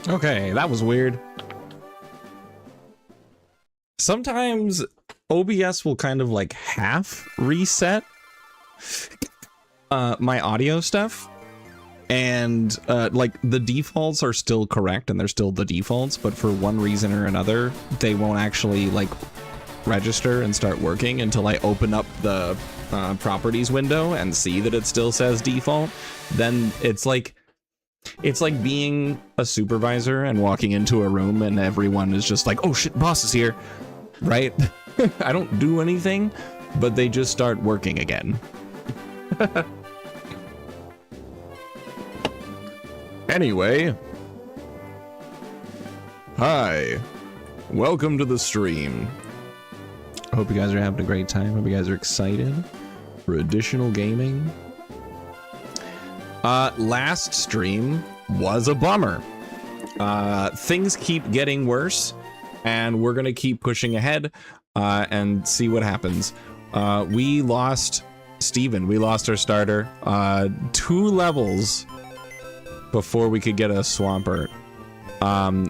Okay, that was weird. Sometimes OBS will kind of like half reset my audio stuff, and like the defaults are still correct and they're still the defaults, but for one reason or another they won't actually like register and start working until I open up the properties window and see that it still says default. Then it's like being a supervisor and walking into a room and everyone is just like, oh shit, boss is here, right? I don't do anything, but they just start working again. Anyway, hi, welcome to the stream. I hope you guys are having a great time. Hope you guys are excited for additional gaming. Last stream was a bummer. Things keep getting worse, and we're gonna keep pushing ahead and see what happens. We lost Steven. We lost our starter 2 levels before we could get a Swampert,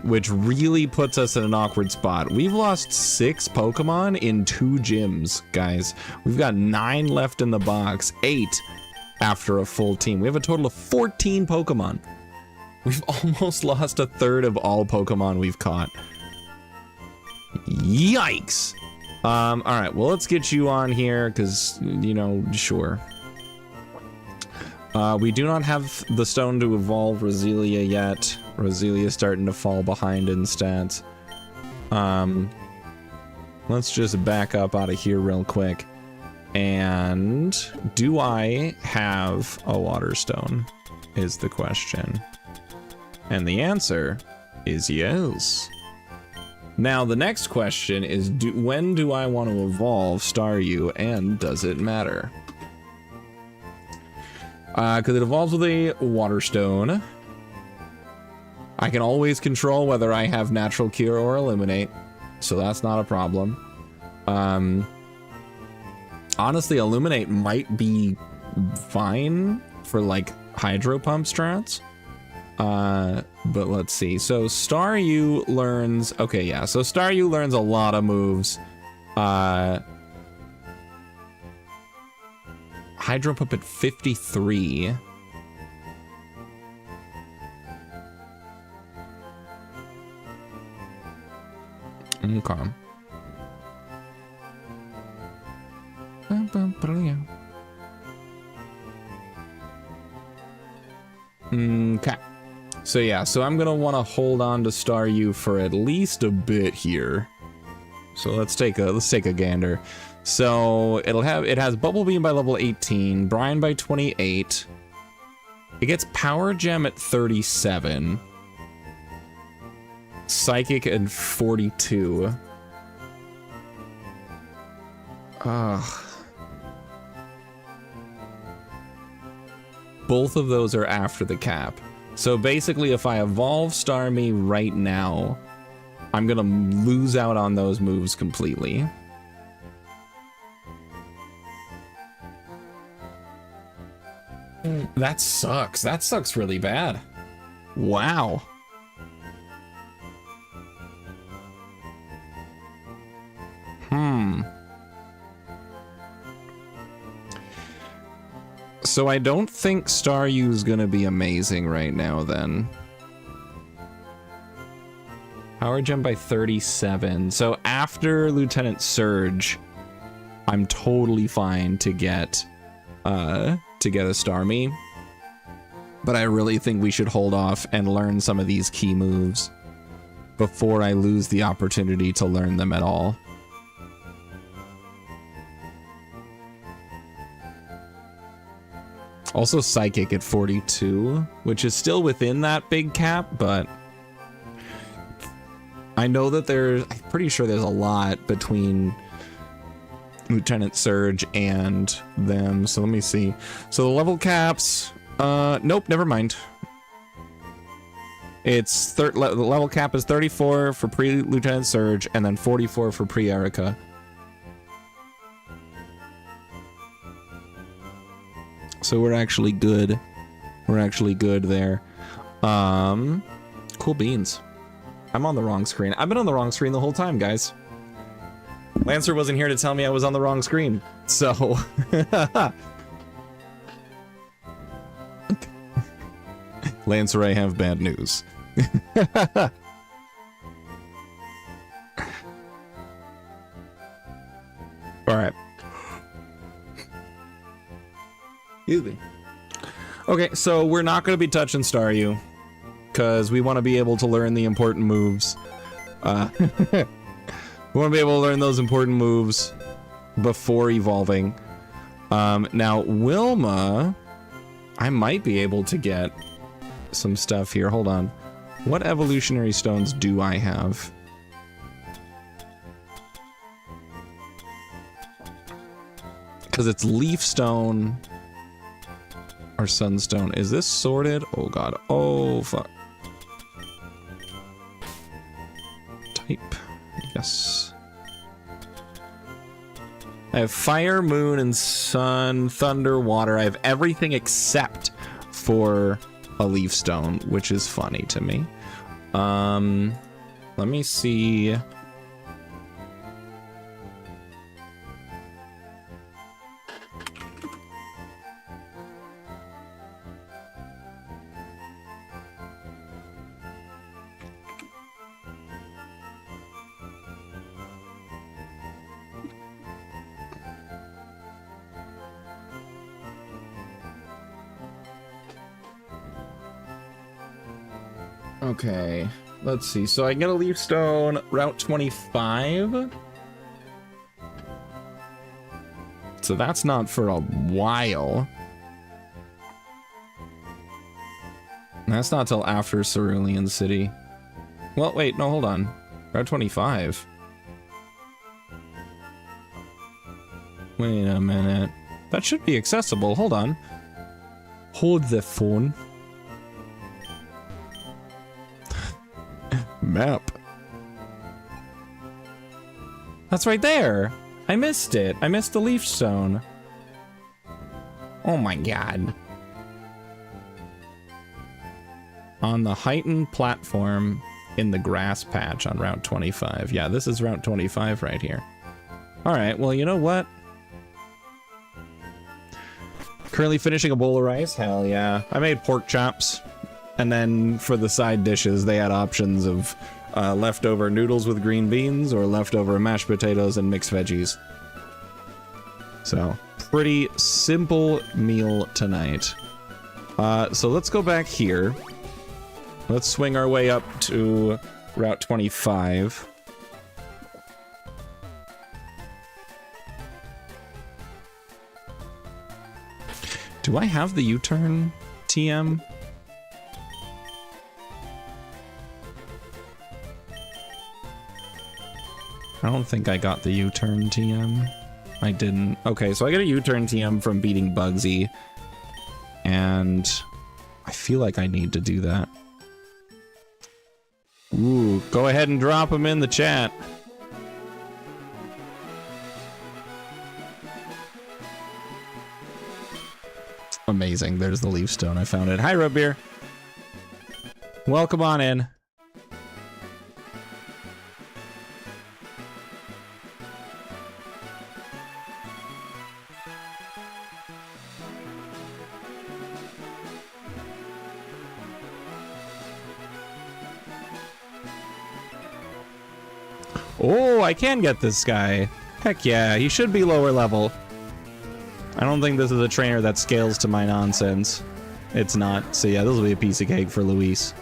which really puts us in an awkward spot. We've lost 6 Pokemon in 2 gyms, guys. We've got 9 left in the box, 8 after a full team. We have a total of 14 Pokemon. We've almost lost a third of all Pokemon we've caught. Yikes. All right, well, let's get you on here because, you know, sure. We do not have the stone to evolve Roselia yet. Roselia's starting to fall behind in stats. Let's just back up out of here real quick. And do I have a water stone is the question. And the answer is yes. Now the next question is, when do I want to evolve Staryu, and does it matter? Because it evolves with a water stone. I can always control whether I have natural cure or eliminate, so that's not a problem. Honestly, illuminate might be fine for like hydro pump strats. But let's see. So Staryu learns, okay, yeah, so Staryu learns a lot of moves. Hydro Pump at 53. Okay. Okay. So yeah, so I'm gonna want to hold on to Staryu for at least a bit here. So let's take a gander. So it has Bubble Beam by level 18, Brine by 28. It gets Power Gem at 37. Psychic at 42. Both of those are after the cap. So basically, if I evolve Starmie right now, I'm gonna lose out on those moves completely. That sucks. That sucks really bad. Wow. So I don't think Staryu's gonna be amazing right now then. Power Gem by 37. So after Lieutenant Surge, I'm totally fine to get a Starmie. But I really think we should hold off and learn some of these key moves before I lose the opportunity to learn them at all. Also Psychic at 42, which is still within that big cap, but I know that I'm pretty sure there's a lot between Lieutenant Surge and them. So let me see. So the level caps, nope, never mind. It's the level cap is 34 for pre-Lieutenant Surge and then 44 for pre-Erica. So we're actually good. We're actually good there. Cool. cool beans. I'm on the wrong screen. I've been on the wrong screen the whole time, guys. Lancer wasn't here to tell me I was on the wrong screen, so... Lancer, I have bad news. Alright. Excuse me. Okay, so we're not going to be touching Staryu, because we want to be able to learn the important moves. We want to be able to learn those important moves before evolving. Now, Wilma, I might be able to get some stuff here. Hold on. What evolutionary stones do I have? Because it's leaf stone or sunstone. Is this sorted? Oh god. Oh fuck. Type. Yes. I have fire, moon, and sun, thunder, water. I have everything except for a leaf stone, which is funny to me. Let me see. Okay, let's see. So I get a leaf stone, Route 25. So that's not for a while. That's not till after Cerulean City. Well, wait, no, hold on. Route 25. Wait a minute. That should be accessible. Hold on. Hold the phone. Map. That's right there. I missed it. I missed the leaf stone. Oh my god. On the heightened platform in the grass patch on Route 25. Yeah, this is Route 25 right here. Alright, well, you know what? Currently finishing a bowl of rice? Hell yeah. I made pork chops. And then for the side dishes, they had options of leftover noodles with green beans or leftover mashed potatoes and mixed veggies. So, pretty simple meal tonight. So let's go back here. Let's swing our way up to Route 25. Do I have the U-turn TM? I don't think I got the U-turn TM. I didn't. Okay, so I get a U-turn TM from beating Bugsy. And I feel like I need to do that. Ooh, go ahead and drop them in the chat. Amazing, there's the leaf stone. I found it. Hi, Root Beer. Welcome on in. Oh, I can get this guy. Heck yeah, he should be lower level. I don't think this is a trainer that scales to my nonsense. It's not. So yeah, this will be a piece of cake for Luis.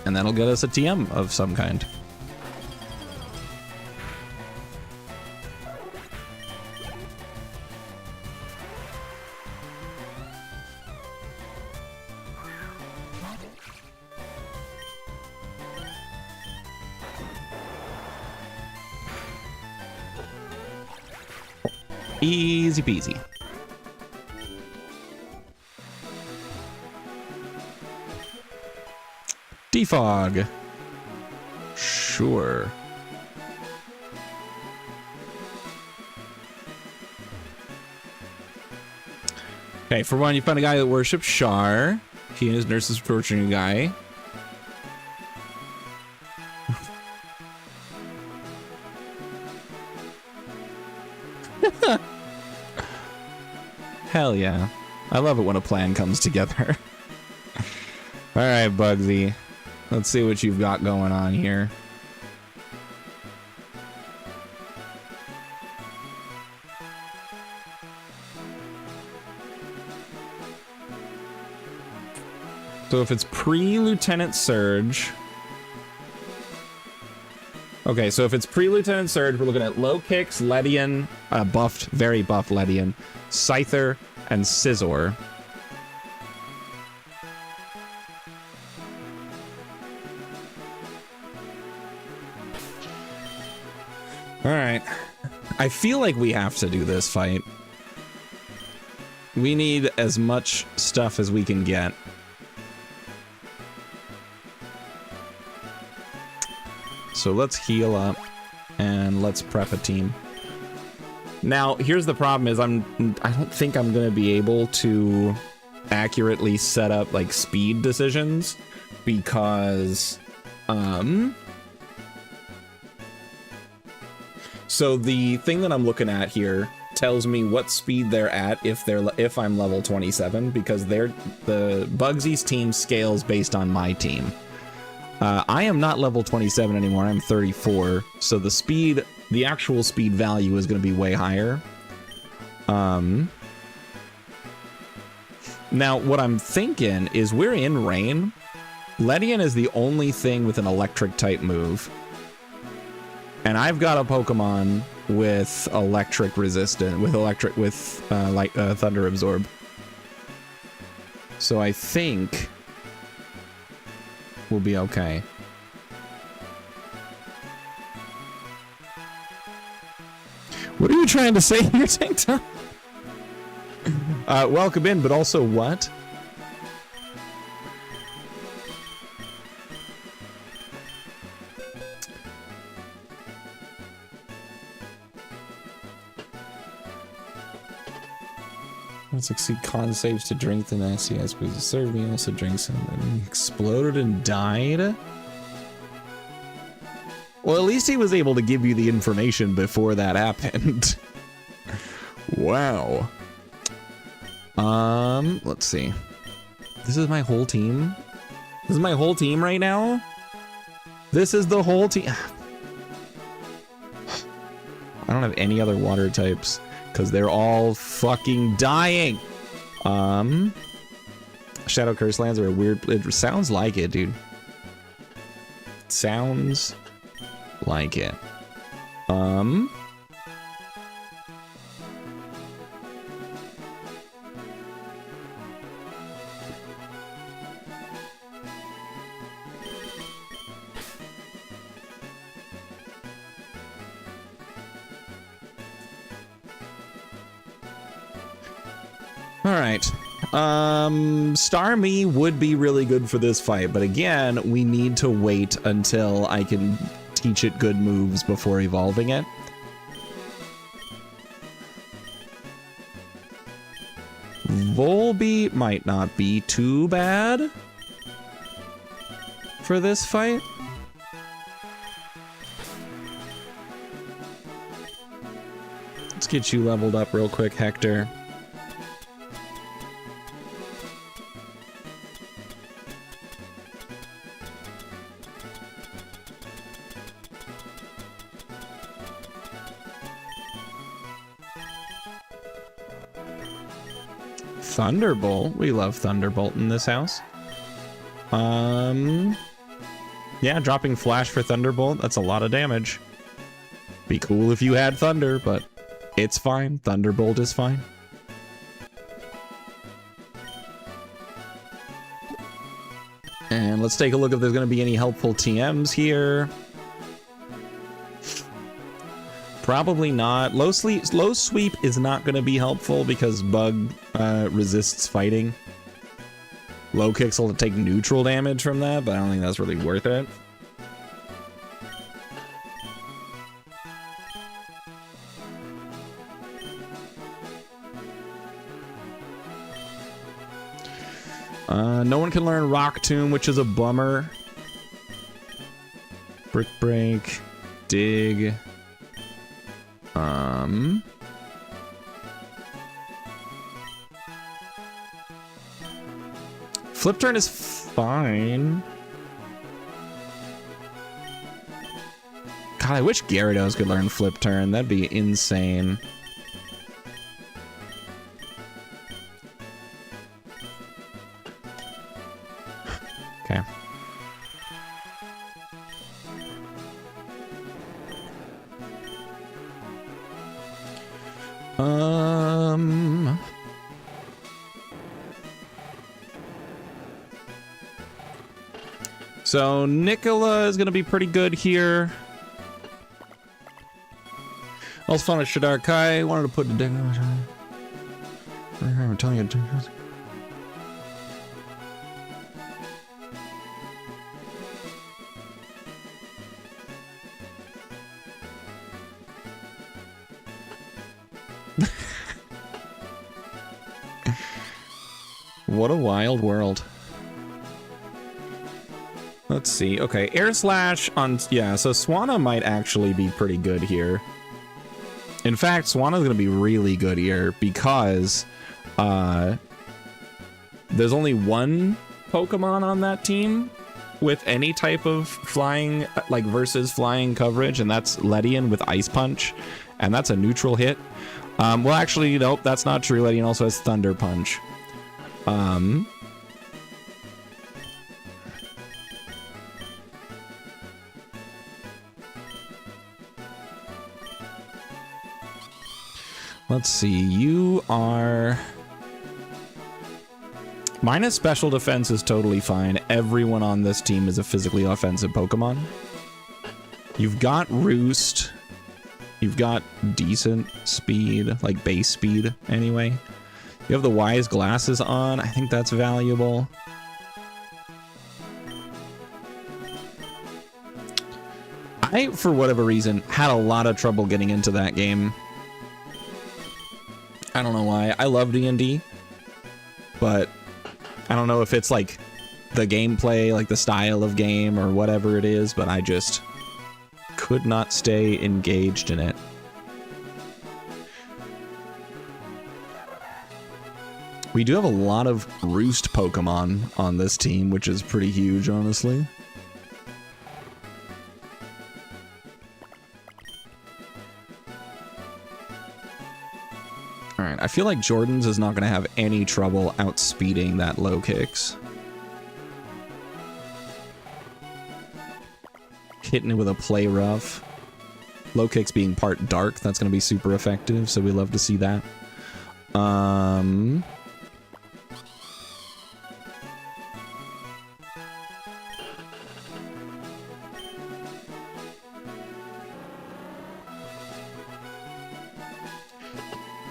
And that'll get us a TM of some kind. Easy peasy. Defog. Sure. Okay, Okay, for one, you found a guy that worships Shar. He and his nurses torturing a guy. Hell yeah. I love it when a plan comes together. Alright, Bugsy. Let's see what you've got going on here. So if it's pre-Lieutenant Surge... Okay, so if it's pre-Lieutenant Surge, we're looking at low kicks, Ledian, buffed, very buffed Ledian, Scyther, and Scizor. Alright. I feel like we have to do this fight. We need as much stuff as we can get. So let's heal up and let's prep a team. Now, here's the problem is I don't think I'm going to be able to accurately set up like speed decisions because so the thing that I'm looking at here tells me what speed they're at if I'm level 27 because the Bugsy's team scales based on my team. I am not level 27 anymore. I'm 34. So the actual speed value is going to be way higher. Now, what I'm thinking is we're in rain. Ledian is the only thing with an electric type move. And I've got a Pokemon with electric resistant, with Thunder Absorb. So I think we'll be okay. What are you trying to say here, TikTok? Welcome in, but also what? Let's succeed con saves to drink the nasty ass because served me also drinks and exploded and died. Well, at least he was able to give you the information before that happened. Wow. Let's see. This is my whole team. This is my whole team right now. This is the whole team. I don't have any other water types because they're all fucking dying. Shadow Curse lands are a weird. It sounds like it, dude. It sounds like it. All right. Starmie would be really good for this fight, but again, we need to wait until I can teach it good moves before evolving it. Volbeat might not be too bad for this fight. Let's get you leveled up real quick, Hector. Thunderbolt. We love Thunderbolt in this house. Yeah, dropping Flash for Thunderbolt, that's a lot of damage. Be cool if you had Thunder, but it's fine. Thunderbolt is fine. And let's take a look if there's going to be any helpful TMs here. Probably not. Low sweep is not going to be helpful because Bug resists fighting. Low kicks will take neutral damage from that, but I don't think that's really worth it. No one can learn Rock Tomb, which is a bummer. Brick Break, Dig. Flip Turn is fine. God, I wish Gyarados could learn Flip Turn. That'd be insane. Okay. So Nicola is gonna be pretty good here. Also fun with Shadar Kai. Wanted to put the deck. I'm telling you. What a wild world. Let's see. Okay, Air Slash on... Yeah, so Swanna might actually be pretty good here. In fact, Swanna's going to be really good here because there's only one Pokemon on that team with any type of flying, like versus flying coverage, and that's Ledian with Ice Punch, and that's a neutral hit. Well, actually, nope, that's not true. Ledian also has Thunder Punch. Let's see, you are... Minus special defense is totally fine. Everyone on this team is a physically offensive Pokemon. You've got Roost. You've got decent speed, like base speed anyway. You have the Wise Glasses on. I think that's valuable. I, for whatever reason, had a lot of trouble getting into that game. I don't know why. I love D&D, but I don't know if it's like the gameplay, like the style of game or whatever it is, but I just could not stay engaged in it. We do have a lot of Roost Pokemon on this team, which is pretty huge, honestly. Alright, I feel like Jordan's is not going to have any trouble outspeeding that low kicks. Hitting it with a play rough. Low kicks being part dark, that's going to be super effective, so we love to see that.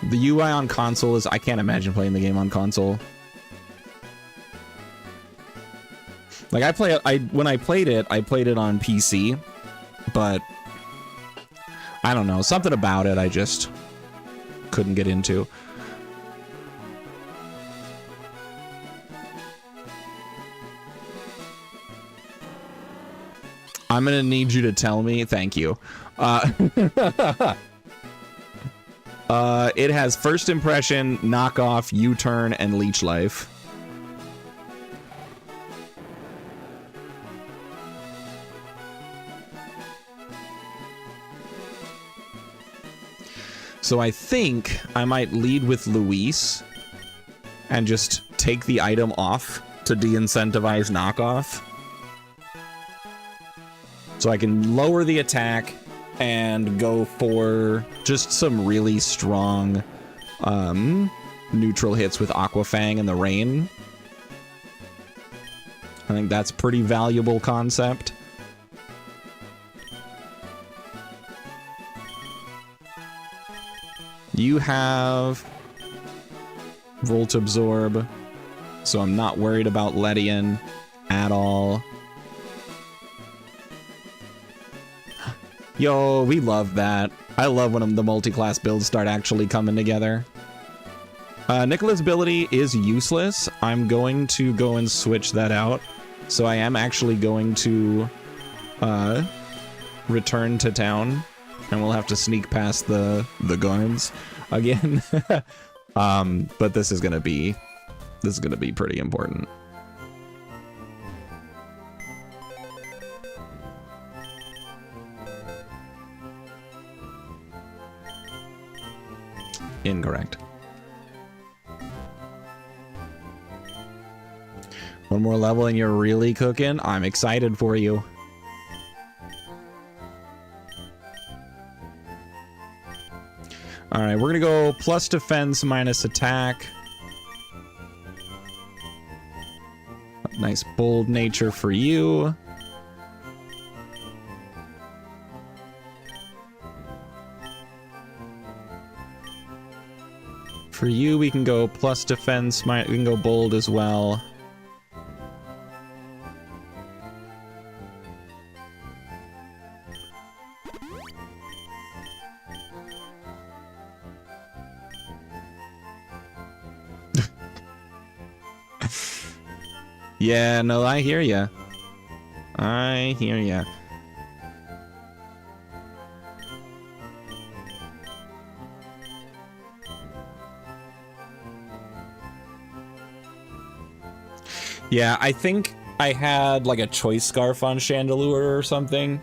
The UI on console is... I can't imagine playing the game on console. Like, when I played it on PC, but I don't know, something about it I just couldn't get into. I'm gonna need you to tell me. Thank you. It has First Impression, Knockoff, U-Turn, and Leech Life. So I think I might lead with Luis and just take the item off to de-incentivize Knockoff. So I can lower the attack and go for just some really strong neutral hits with Aqua Fang and the Rain. I think that's pretty valuable concept. You have Volt Absorb, so I'm not worried about Ledian at all. Yo, we love that. I love when the multi-class builds start actually coming together. Nicola's ability is useless. I'm going to go and switch that out. So I am actually going to return to town, and we'll have to sneak past the guards again. But this is gonna be pretty important. Incorrect. One more level and you're really cooking. I'm excited for you. All right, we're gonna go plus defense minus attack. Nice bold nature for you. For you, we can go plus defense, we can go bold as well. Yeah, no, I hear ya. I hear ya. Yeah, I think I had like a choice scarf on Chandelure or something.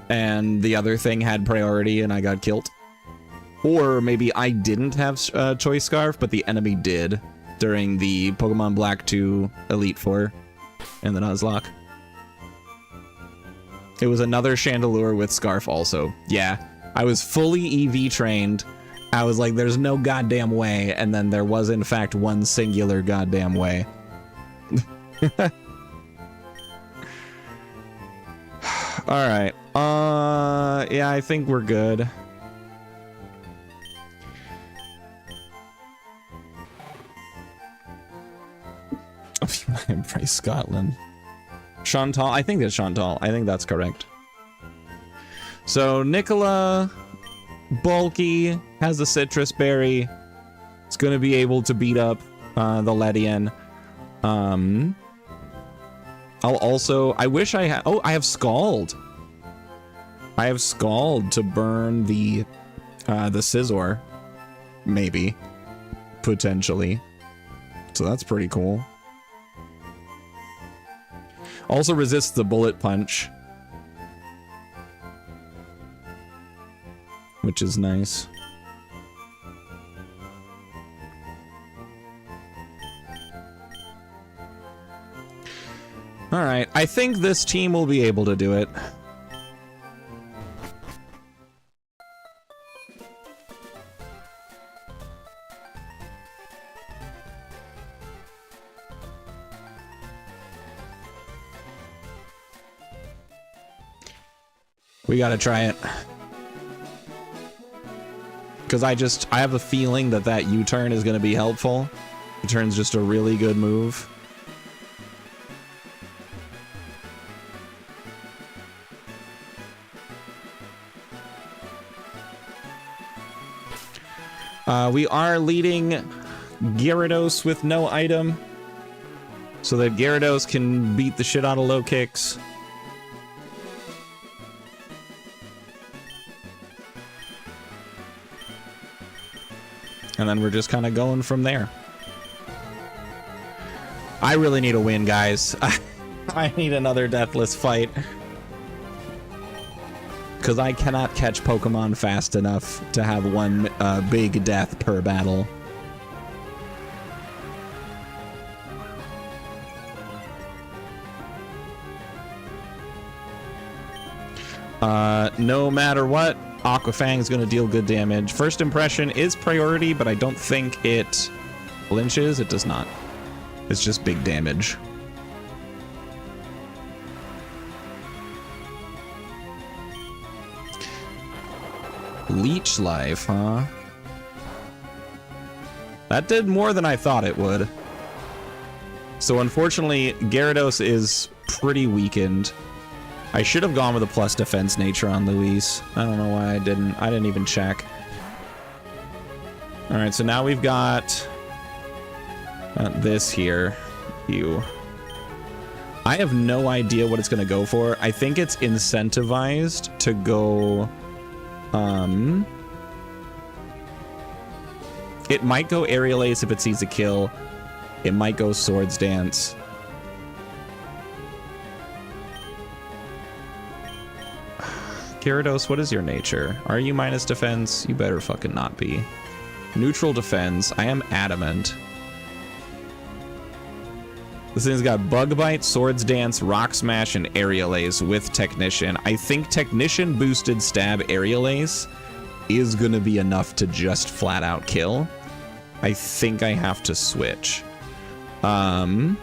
And the other thing had priority and I got killed. Or maybe I didn't have a choice scarf, but the enemy did during the Pokemon Black 2 Elite Four in the Nuzlocke. It was another Chandelure with scarf also. Yeah, I was fully EV trained. I was like, there's no goddamn way. And then there was, in fact, one singular goddamn way. All right. Yeah, I think we're good. Embrace Scotland. Chantal. I think that's Chantal. I think that's correct. So Nicola, bulky, has a citrus berry. It's going to be able to beat up the Ledian. I'll also... I wish I had... Oh, I have Scald. I have Scald to burn the Scizor. Maybe. Potentially. So that's pretty cool. Also resists the bullet punch, which is nice. All right, I think this team will be able to do it. We gotta try it. Because I have a feeling that that U-turn is gonna be helpful. U-turn's just a really good move. We are leading Gyarados with no item, so that Gyarados can beat the shit out of low kicks. And then we're just kind of going from there. I really need a win, guys. I need another deathless fight. Because I cannot catch Pokemon fast enough to have one big death per battle. No matter what, Aquafang is going to deal good damage. First impression is priority, but I don't think it flinches. It does not. It's just big damage. Leech Life, huh? That did more than I thought it would. So unfortunately, Gyarados is pretty weakened. I should have gone with a plus defense nature on Luis. I don't know why I didn't. I didn't even check. All right, so now we've got this here. I have no idea what it's going to go for. I think it's incentivized to go... It might go Aerial Ace if it sees a kill. It might go Swords Dance. Gyarados, what is your nature? Are you minus defense? You better fucking not be. Neutral defense. I am adamant. This thing's got Bug Bite, Swords Dance, Rock Smash, and Aerial Ace with Technician. I think Technician boosted Stab Aerial Ace is gonna be enough to just flat out kill. I think I have to switch. I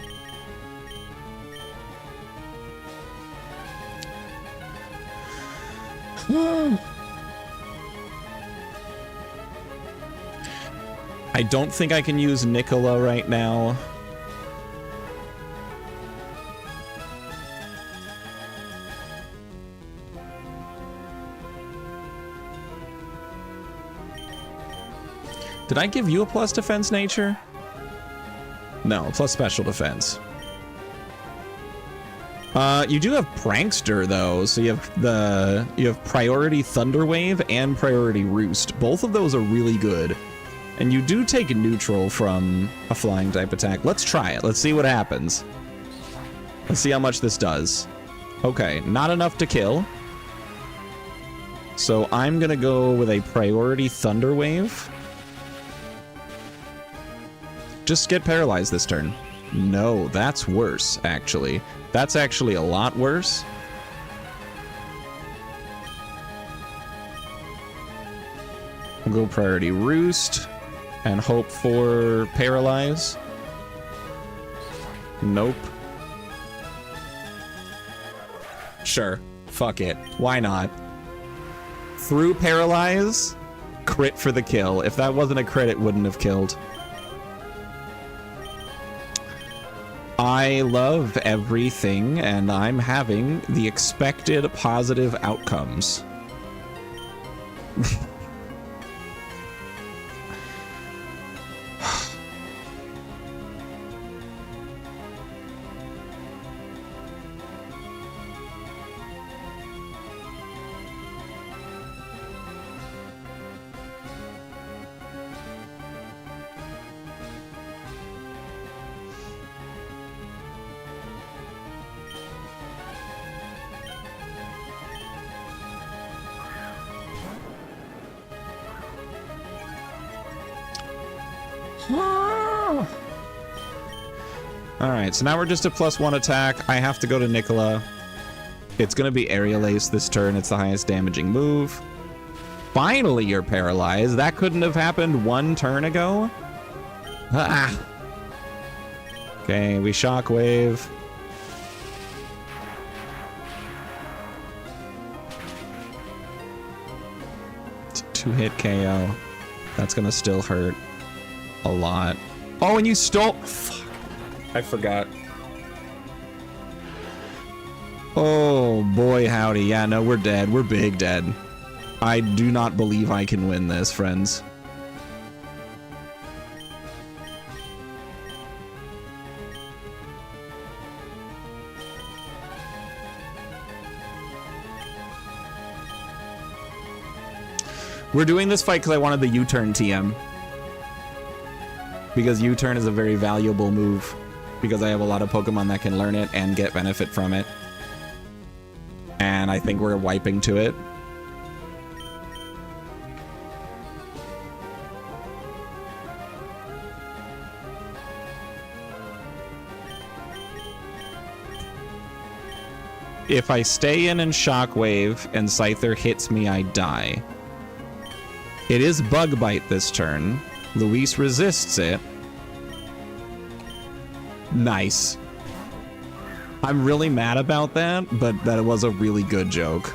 don't think I can use Nicola right now. Did I give you a plus defense nature? No, plus special defense. You do have Prankster though, so you have priority Thunder Wave and priority Roost. Both of those are really good. And you do take a neutral from a flying type attack. Let's try it. Let's see what happens. Let's see how much this does. Okay, not enough to kill. So I'm gonna go with a priority Thunder Wave. Just get paralyzed this turn. No, that's worse, actually. That's actually a lot worse. I'll go priority Roost and hope for Paralyze. Nope. Sure. Fuck it. Why not? Through Paralyze, crit for the kill. If that wasn't a crit, it wouldn't have killed. I love everything, and I'm having the expected positive outcomes. Alright, so now we're just a +1 attack. I have to go to Nicola. It's going to be Aerial Ace this turn. It's the highest damaging move. Finally, you're paralyzed. That couldn't have happened one turn ago. Ah. Okay, we Shockwave. It's a 2-hit KO. That's going to still hurt a lot. Oh, and you stole... Fuck. I forgot. Oh, boy, howdy. Yeah, no, we're dead. We're big dead. I do not believe I can win this, friends. We're doing this fight because I wanted the U-turn TM. Because U-turn is a very valuable move. Because I have a lot of Pokemon that can learn it and get benefit from it. And I think we're wiping to it. If I stay in and Shockwave and Scyther hits me, I die. It is Bug Bite this turn. Luis resists it. Nice. I'm really mad about that, but that was a really good joke.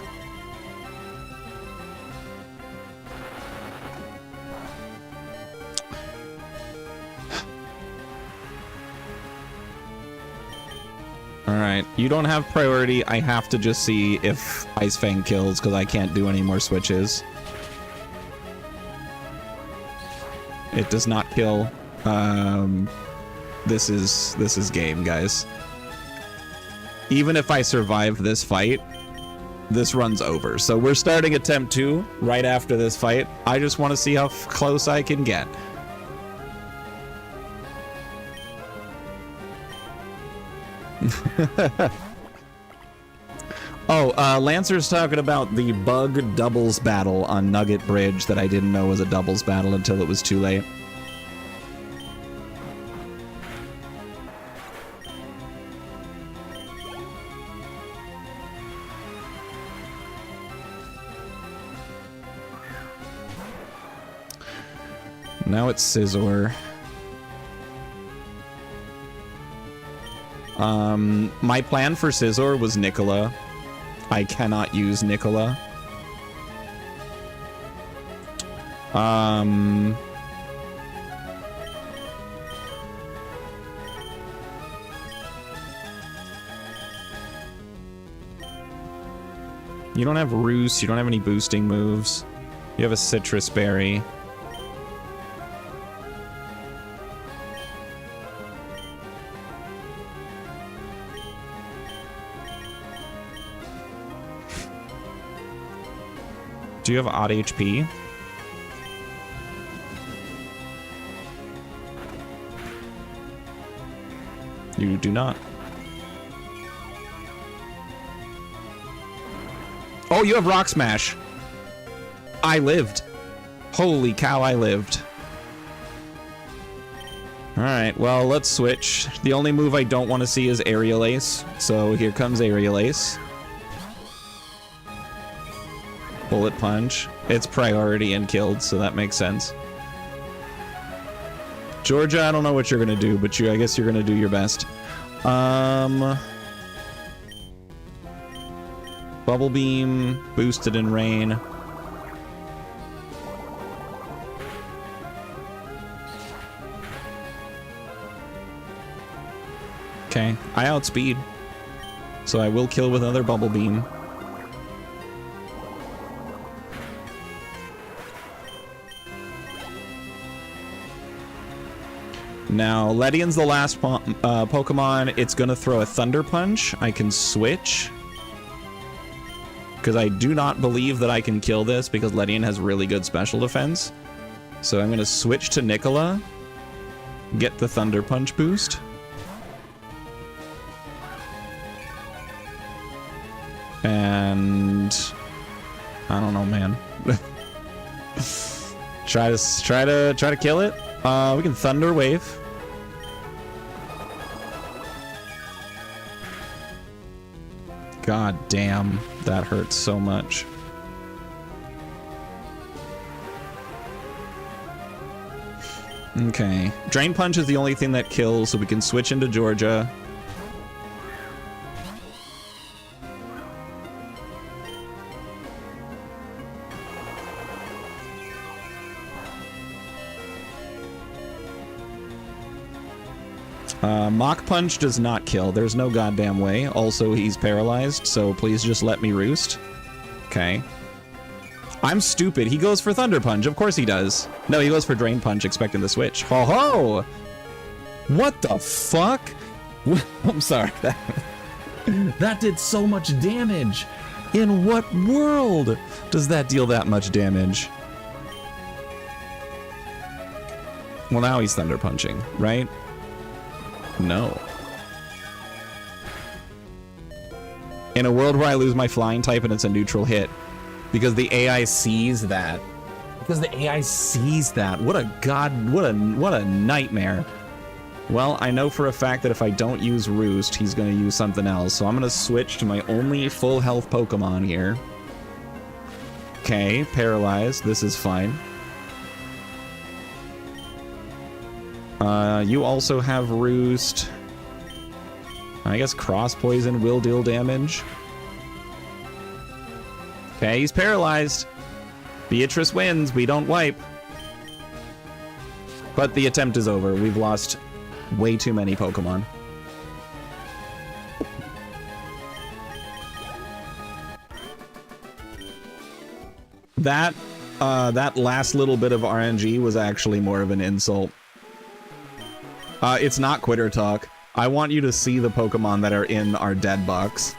Alright, you don't have priority. I have to just see if Ice Fang kills because I can't do any more switches. It does not kill. This is game, guys. Even if I survive this fight, this run's over. So we're starting attempt 2 right after this fight. I just want to see how close I can get. Oh, Lancer's talking about the bug doubles battle on Nugget Bridge that I didn't know was a doubles battle until it was too late. Now it's Scizor. My plan for Scizor was Nicola. I cannot use Nicola. You don't have Roost, you don't have any boosting moves. You have a Citrus Berry. Do you have odd HP? You do not. Oh, you have Rock Smash. I lived. Holy cow, I lived. Alright, well, let's switch. The only move I don't want to see is Aerial Ace. So here comes Aerial Ace. Bullet Punch. It's priority and killed, so that makes sense. Georgia, I don't know what you're gonna do, but I guess you're gonna do your best. Bubble Beam, boosted in rain. Okay, I outspeed, so I will kill with another Bubble Beam. Now, Ledion's the last Pokemon. It's going to throw a Thunder Punch. I can switch. Because I do not believe that I can kill this because Ledion has really good special defense. So I'm going to switch to Nicola. Get the Thunder Punch boost. And... I don't know, man. try to kill it. We can Thunder Wave. God damn, that hurts so much. Okay. Drain Punch is the only thing that kills, so we can switch into Georgia. Mach Punch does not kill. There's no goddamn way. Also, he's paralyzed, so please just let me roost. Okay. I'm stupid. He goes for Thunder Punch. Of course he does. No, he goes for Drain Punch, expecting the switch. Ho ho! What the fuck? I'm sorry. That did so much damage. In what world does that deal that much damage? Well, now he's Thunder Punching, right? No. In a world where I lose my flying type and it's a neutral hit, because the AI sees that. Because the AI sees that. What a nightmare. Well, I know for a fact that if I don't use Roost, he's going to use something else. So I'm going to switch to my only full health Pokemon here. Okay, paralyzed. This is fine. You also have Roost. I guess Cross Poison will deal damage. Okay, he's paralyzed. Beatrice wins. We don't wipe. But the attempt is over. We've lost way too many Pokemon. That That last little bit of RNG was actually more of an insult. It's not quitter talk. I want you to see the Pokemon that are in our dead box.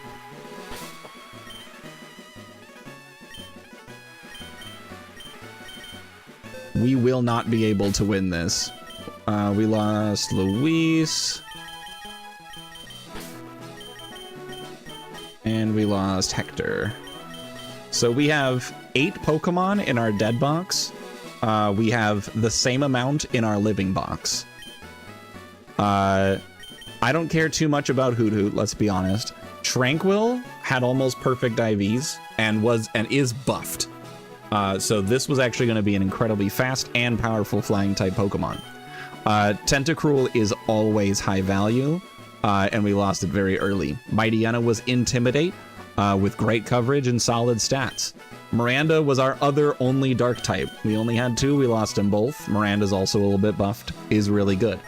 We will not be able to win this. We lost Luis. And we lost Hector. So we have 8 Pokemon in our dead box. We have the same amount in our living box. I don't care too much about Hoot Hoot, let's be honest. Tranquil had almost perfect IVs and is buffed. So this was actually going to be an incredibly fast and powerful flying type Pokemon. Tentacruel is always high value, and we lost it very early. Mightyena was Intimidate, with great coverage and solid stats. Miranda was our other only dark type. We only had 2, we lost them both. Miranda's also a little bit buffed, is really good.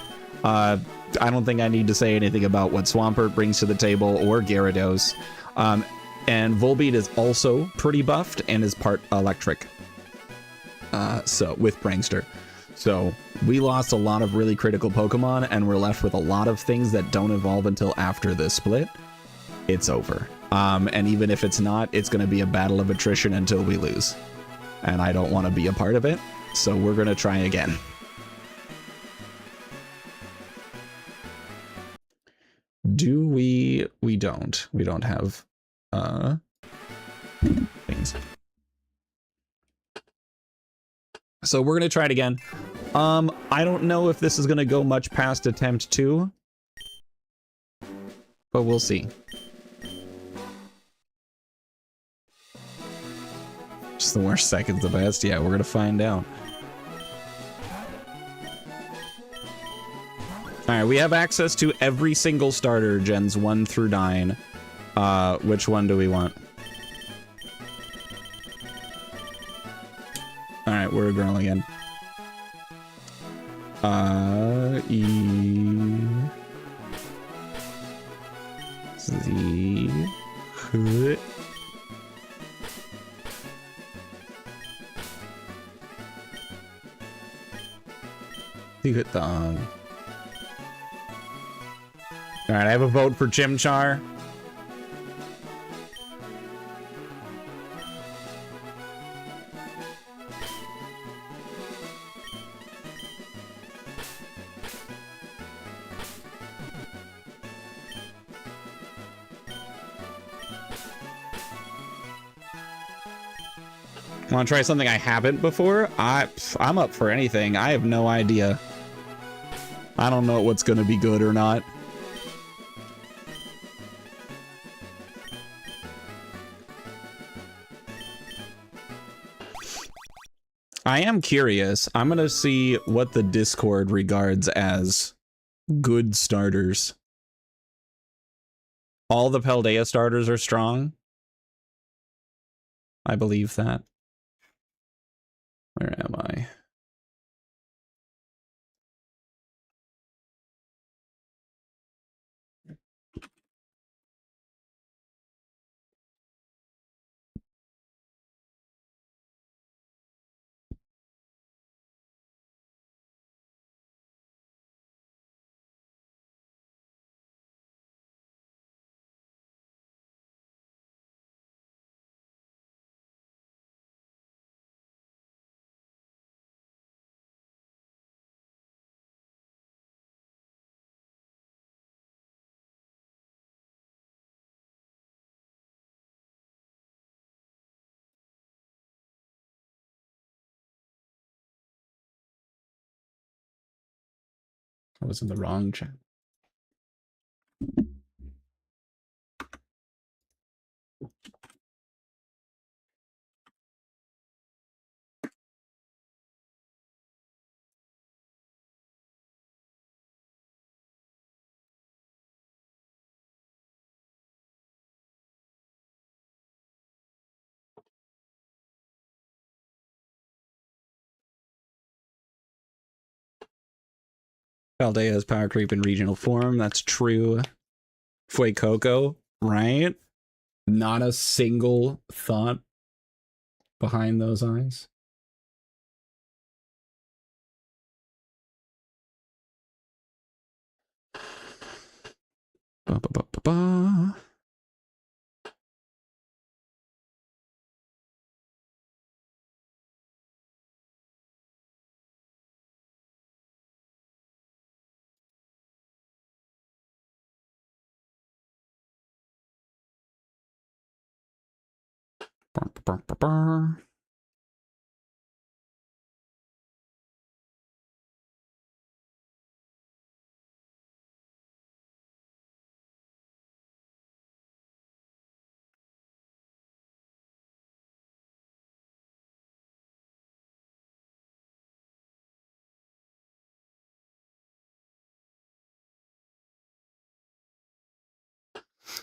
I don't think I need to say anything about what Swampert brings to the table or Gyarados. And Volbeat is also pretty buffed and is part electric. So with Prankster. So we lost a lot of really critical Pokemon and we're left with a lot of things that don't evolve until after this split. It's over. And even if it's not, it's going to be a battle of attrition until we lose. And I don't want to be a part of it. So we're going to try again. Do we don't. We don't have things. So we're gonna try it again. I don't know if this is gonna go much past attempt 2, but we'll see. Just the worst second's the best. Yeah, we're gonna find out. All right, we have access to every single starter, gens 1 through 9. Which one do we want? All right, we're a girl again. Z. All right, I have a vote for Chimchar. Want to try something I haven't before? I'm up for anything. I have no idea. I don't know what's going to be good or not. I am curious. I'm going to see what the Discord regards as good starters. All the Paldea starters are strong. I believe that. Where am I? I was in the wrong chat. Paldea has power creep in regional form. That's true. Fuecoco, right? Not a single thought behind those eyes.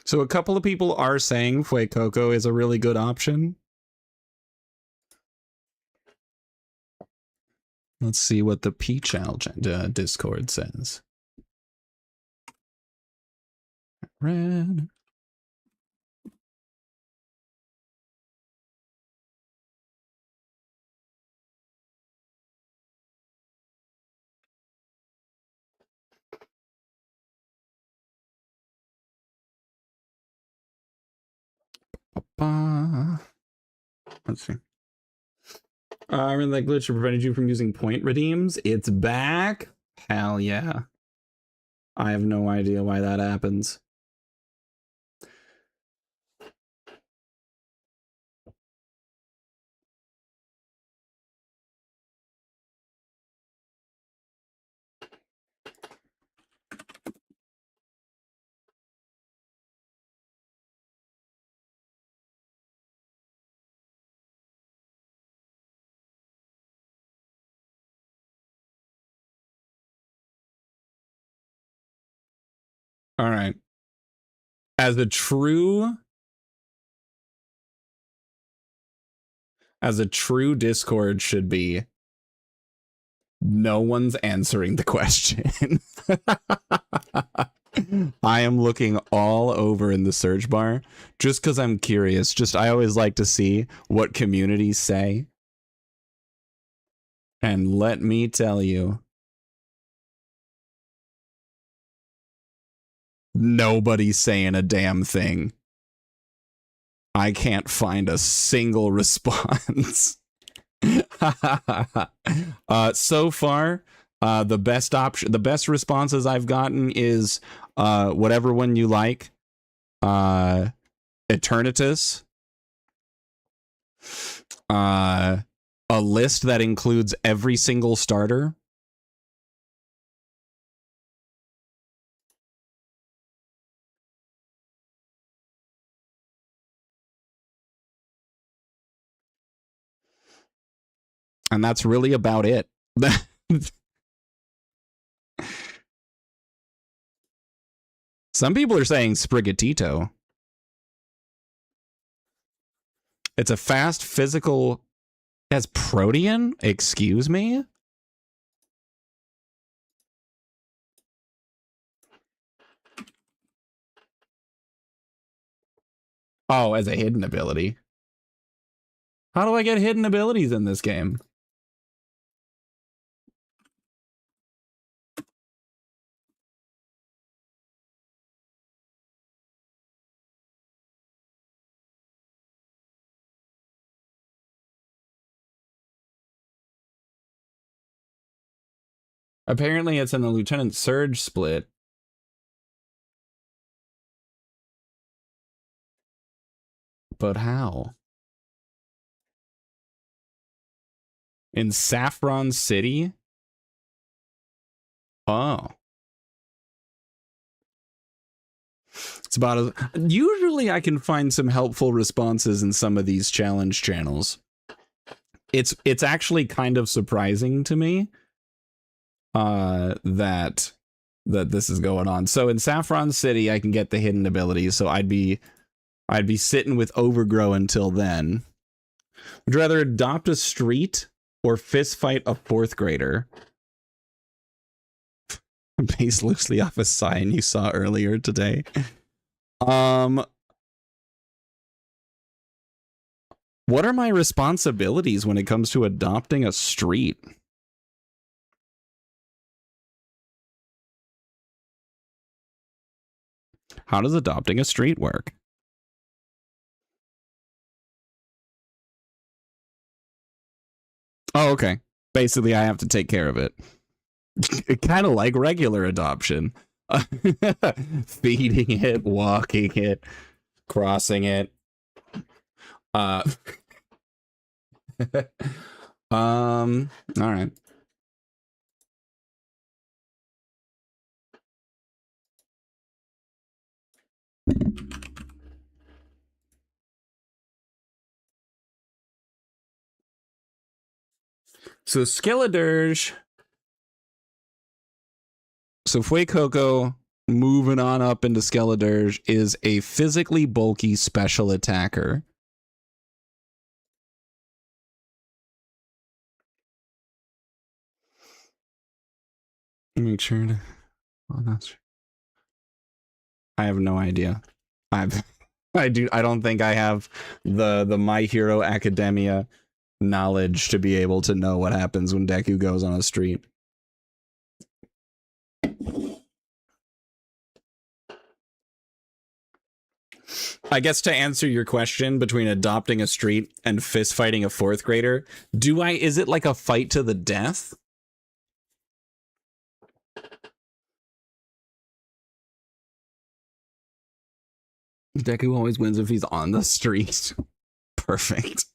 So a couple of people are saying Fuecoco is a really good option. Let's see what the Peachow Discord says. Red. Let's see. I remember that glitch that prevented you from using point redeems. It's back. Hell yeah. I have no idea why that happens. All right. As a true Discord should be, no one's answering the question. I am looking all over in the search bar just because I'm curious. I always like to see what communities say. And let me tell you, nobody's saying a damn thing. I can't find a single response. So far, the best responses I've gotten is whatever one you like. Eternatus. A list that includes every single starter. And that's really about it. Some people are saying Sprigatito. It's a fast physical. It has Protean? Excuse me? Oh, as a hidden ability. How do I get hidden abilities in this game? Apparently it's in the Lieutenant Surge split. But how? In Saffron City? Oh. It's about as... Usually I can find some helpful responses in some of these challenge channels. It's actually kind of surprising to me that this is going on. So in Saffron City I can get the hidden abilities, so I'd be sitting with Overgrow until then. Would you rather adopt a street or fist fight a 4th grader? Based loosely off a sign you saw earlier today. What are my responsibilities when it comes to adopting a street? How does adopting a street work? Oh, okay. Basically, I have to take care of it. Kind of like regular adoption. Feeding it, walking it, crossing it. All right. So Skeledirge. So Fuecoco, moving on up into Skeledirge, is a physically bulky special attacker. Make sure to... Oh, that's... I have no idea. I don't think I have the My Hero Academia knowledge to be able to know what happens when Deku goes on a street. I guess to answer your question between adopting a street and fist fighting a 4th grader, is it like a fight to the death? Deku always wins if he's on the street. Perfect.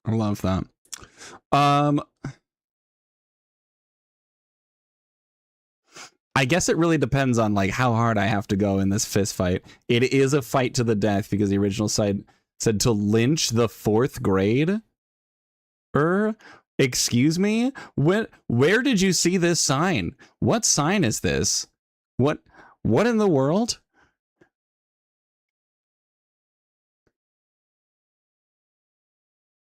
I love that. I guess it really depends on like how hard I have to go in this fist fight. It is a fight to the death because the original side said to lynch the 4th grade. Excuse me? Where did you see this sign? What sign is this? What in the world?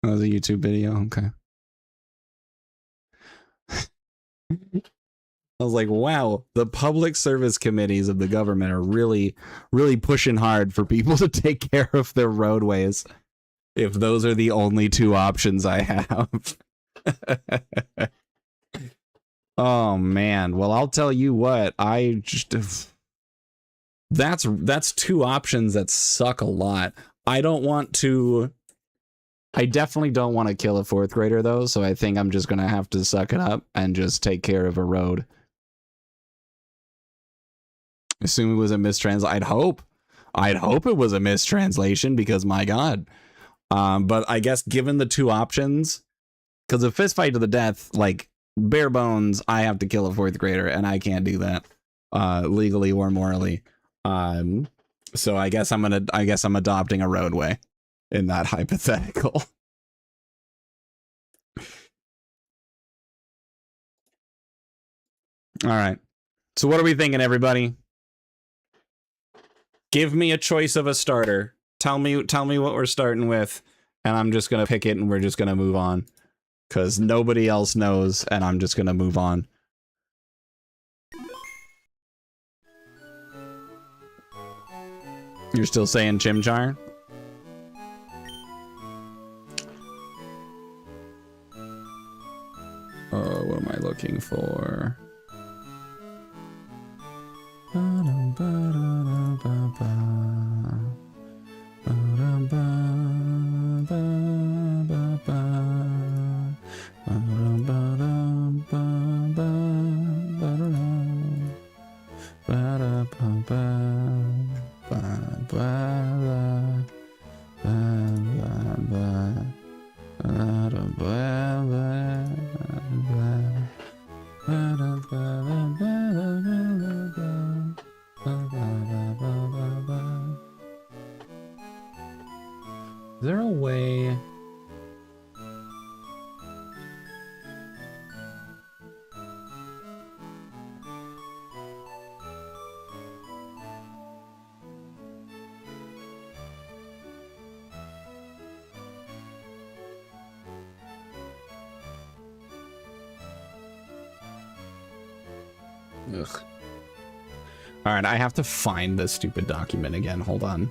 Oh, the YouTube video. Okay. I was like, wow, the public service committees of the government are really, really pushing hard for people to take care of their roadways. If those are the only 2 options I have. Oh man. Well, I'll tell you what, that's 2 options that suck a lot. I definitely don't want to kill a 4th grader though, so I think I'm just gonna have to suck it up and just take care of a road. Assume it was a mistranslation. I'd hope it was a mistranslation because my god. But I guess given the 2 options, because a fist fight to the death, like bare bones, I have to kill a 4th grader, and I can't do that legally or morally. So I guess I'm adopting a roadway in that hypothetical. All right. So what are we thinking, everybody? Give me a choice of a starter. Tell me what we're starting with, and I'm just gonna pick it, and we're just gonna move on, because nobody else knows, and I'm just gonna move on. You're still saying Chimchar? What am I looking for? Is there a way? Ugh. All right, I have to find this stupid document again. Hold on.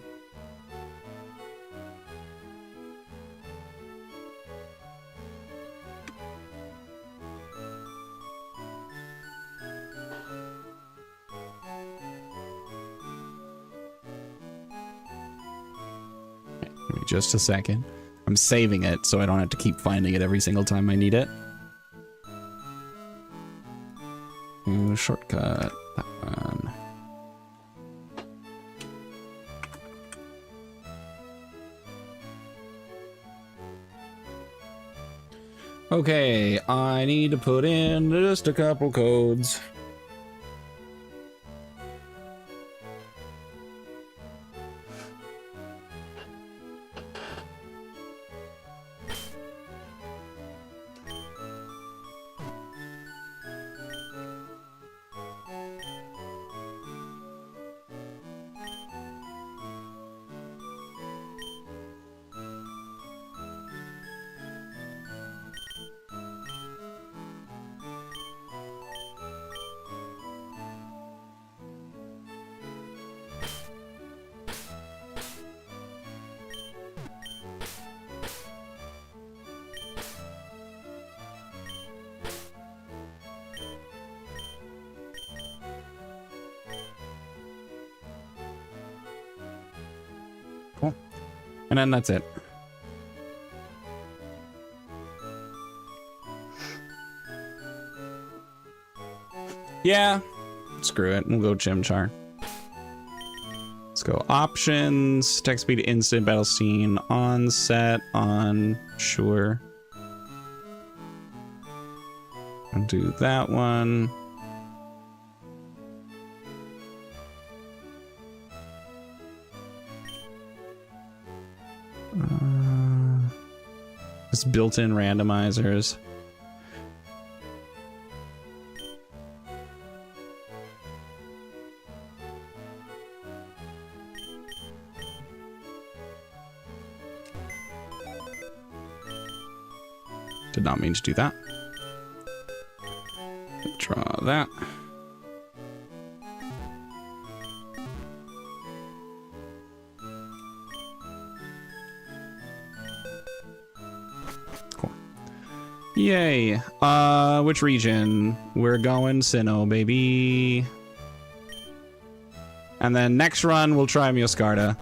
Just a second. I'm saving it so I don't have to keep finding it every single time I need it. Shortcut. That one. Okay, I need to put in just a couple codes. Cool. And then that's it. Yeah, screw it. We'll go Chimchar. Let's go options, text speed, instant battle scene, on, set, on, sure. I'll do that one. Just built-in randomizers. Did not mean to do that. Draw that. Cool. Yay. Which region? We're going Sinnoh, baby. And then next run we'll try Mioscarda,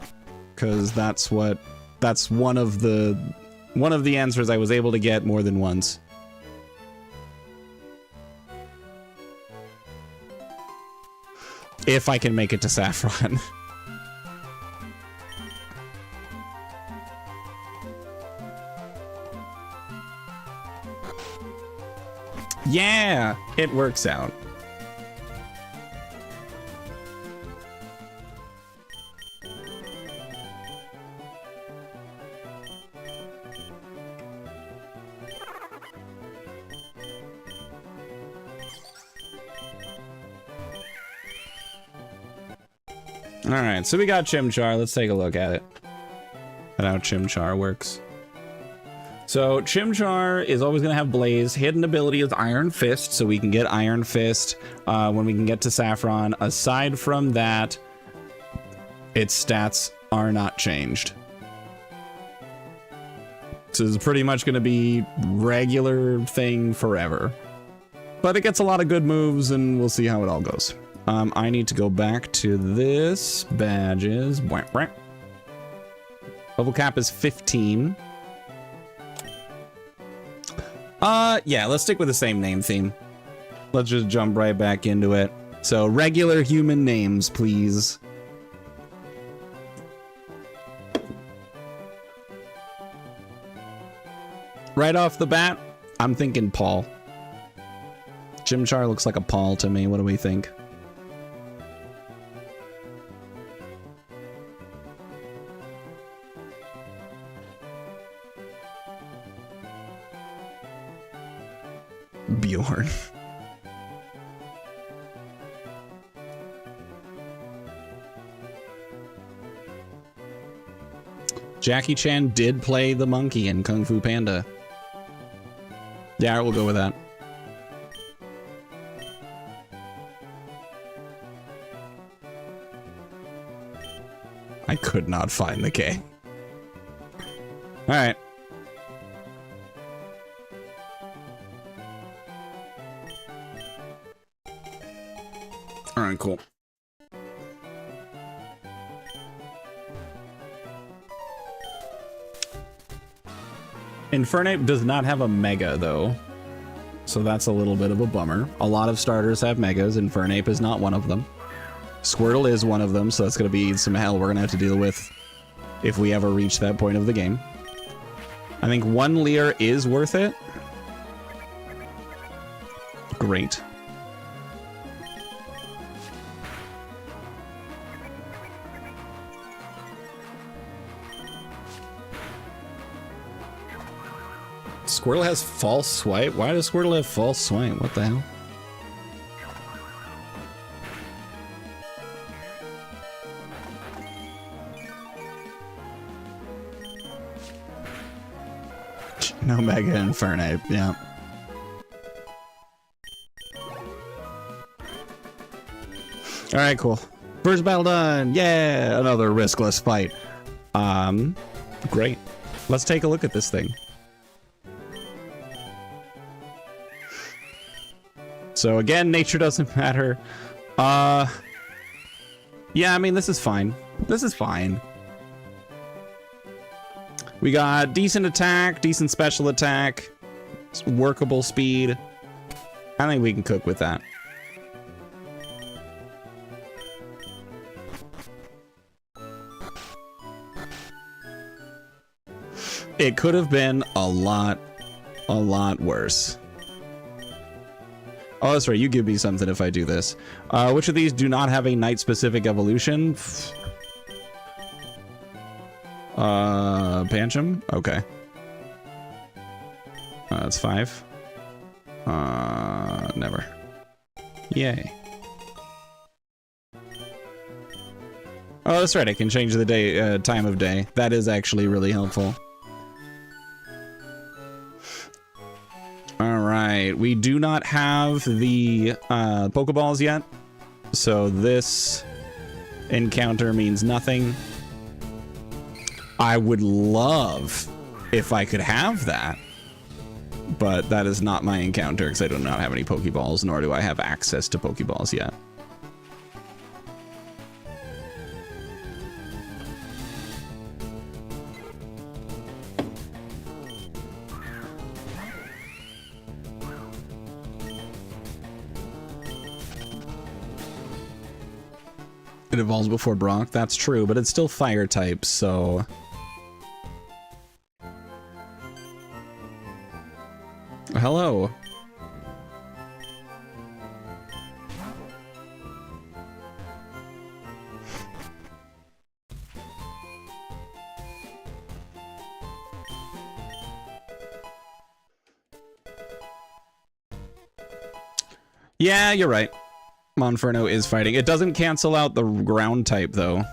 because that's one of the answers I was able to get more than once. If I can make it to Saffron. Yeah, it works out. All right, so we got Chimchar. Let's take a look at it. At how Chimchar works. So Chimchar is always going to have Blaze. Hidden ability is Iron Fist, so we can get Iron Fist when we can get to Saffron. Aside from that, its stats are not changed. So it's pretty much going to be regular thing forever. But it gets a lot of good moves, and we'll see how it all goes. I need to go back to this. Badges. Level cap is 15. Yeah, let's stick with the same name theme. Let's just jump right back into it. So, regular human names, please. Right off the bat, I'm thinking Paul. Chimchar looks like a Paul to me. What do we think? Bjorn. Jackie Chan did play the monkey in Kung Fu Panda. Yeah, we'll go with that. I could not find the K. All right. All right, cool. Infernape does not have a Mega, though. So that's a little bit of a bummer. A lot of starters have megas, and Fernape is not one of them. Squirtle is one of them, so that's going to be some hell we're going to have to deal with if we ever reach that point of the game. I think 1 Leer is worth it. Great. Squirtle has false swipe? Why does Squirtle have false swipe? What the hell? No Mega and Fernape, yeah. Alright, cool. First battle done! Yeah! Another riskless fight. Great. Let's take a look at this thing. So again, nature doesn't matter. Yeah, I mean, this is fine. This is fine. We got decent attack, decent special attack, workable speed. I think we can cook with that. It could have been a lot worse. Oh, that's right. You give me something if I do this. Which of these do not have a night-specific evolution? Pancham? Okay. That's 5. Never. Yay. Oh, that's right. I can change the day, time of day. That is actually really helpful. All right. We do not have the Pokeballs yet, so this encounter means nothing. I would love if I could have that, but that is not my encounter because I do not have any Pokeballs, nor do I have access to Pokeballs yet. It evolves before Brock, that's true, but it's still fire type, so... Hello. Yeah, you're right. Monferno is fighting. It doesn't cancel out the ground type, though.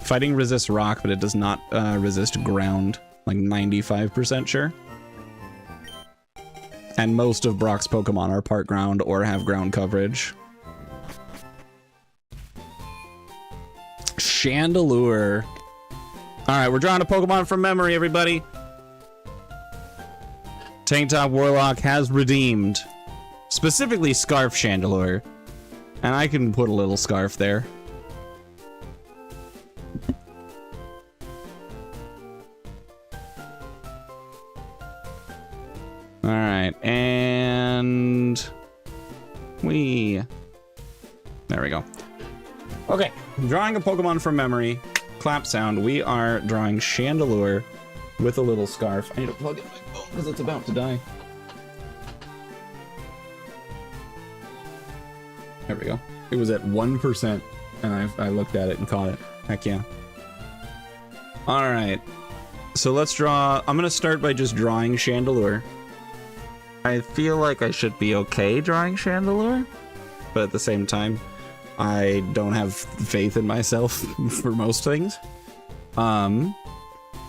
Fighting resists rock, but it does not resist ground. Like 95% sure. And most of Brock's Pokemon are part ground or have ground coverage. Chandelure. Alright, we're drawing a Pokemon from memory, everybody. Tank Top Warlock has redeemed. Specifically Scarf Chandelure. And I can put a little scarf there. Alright, and... There we go. Okay, drawing a Pokemon from memory. Clap sound. We are drawing Chandelure with a little scarf. I need to plug in my phone because it's about to die. There we go. It was at 1%, and I looked at it and caught it. Heck yeah. Alright. So let's draw... I'm going to start by just drawing Chandelure. I feel like I should be okay drawing Chandelure, but at the same time, I don't have faith in myself for most things. So I'm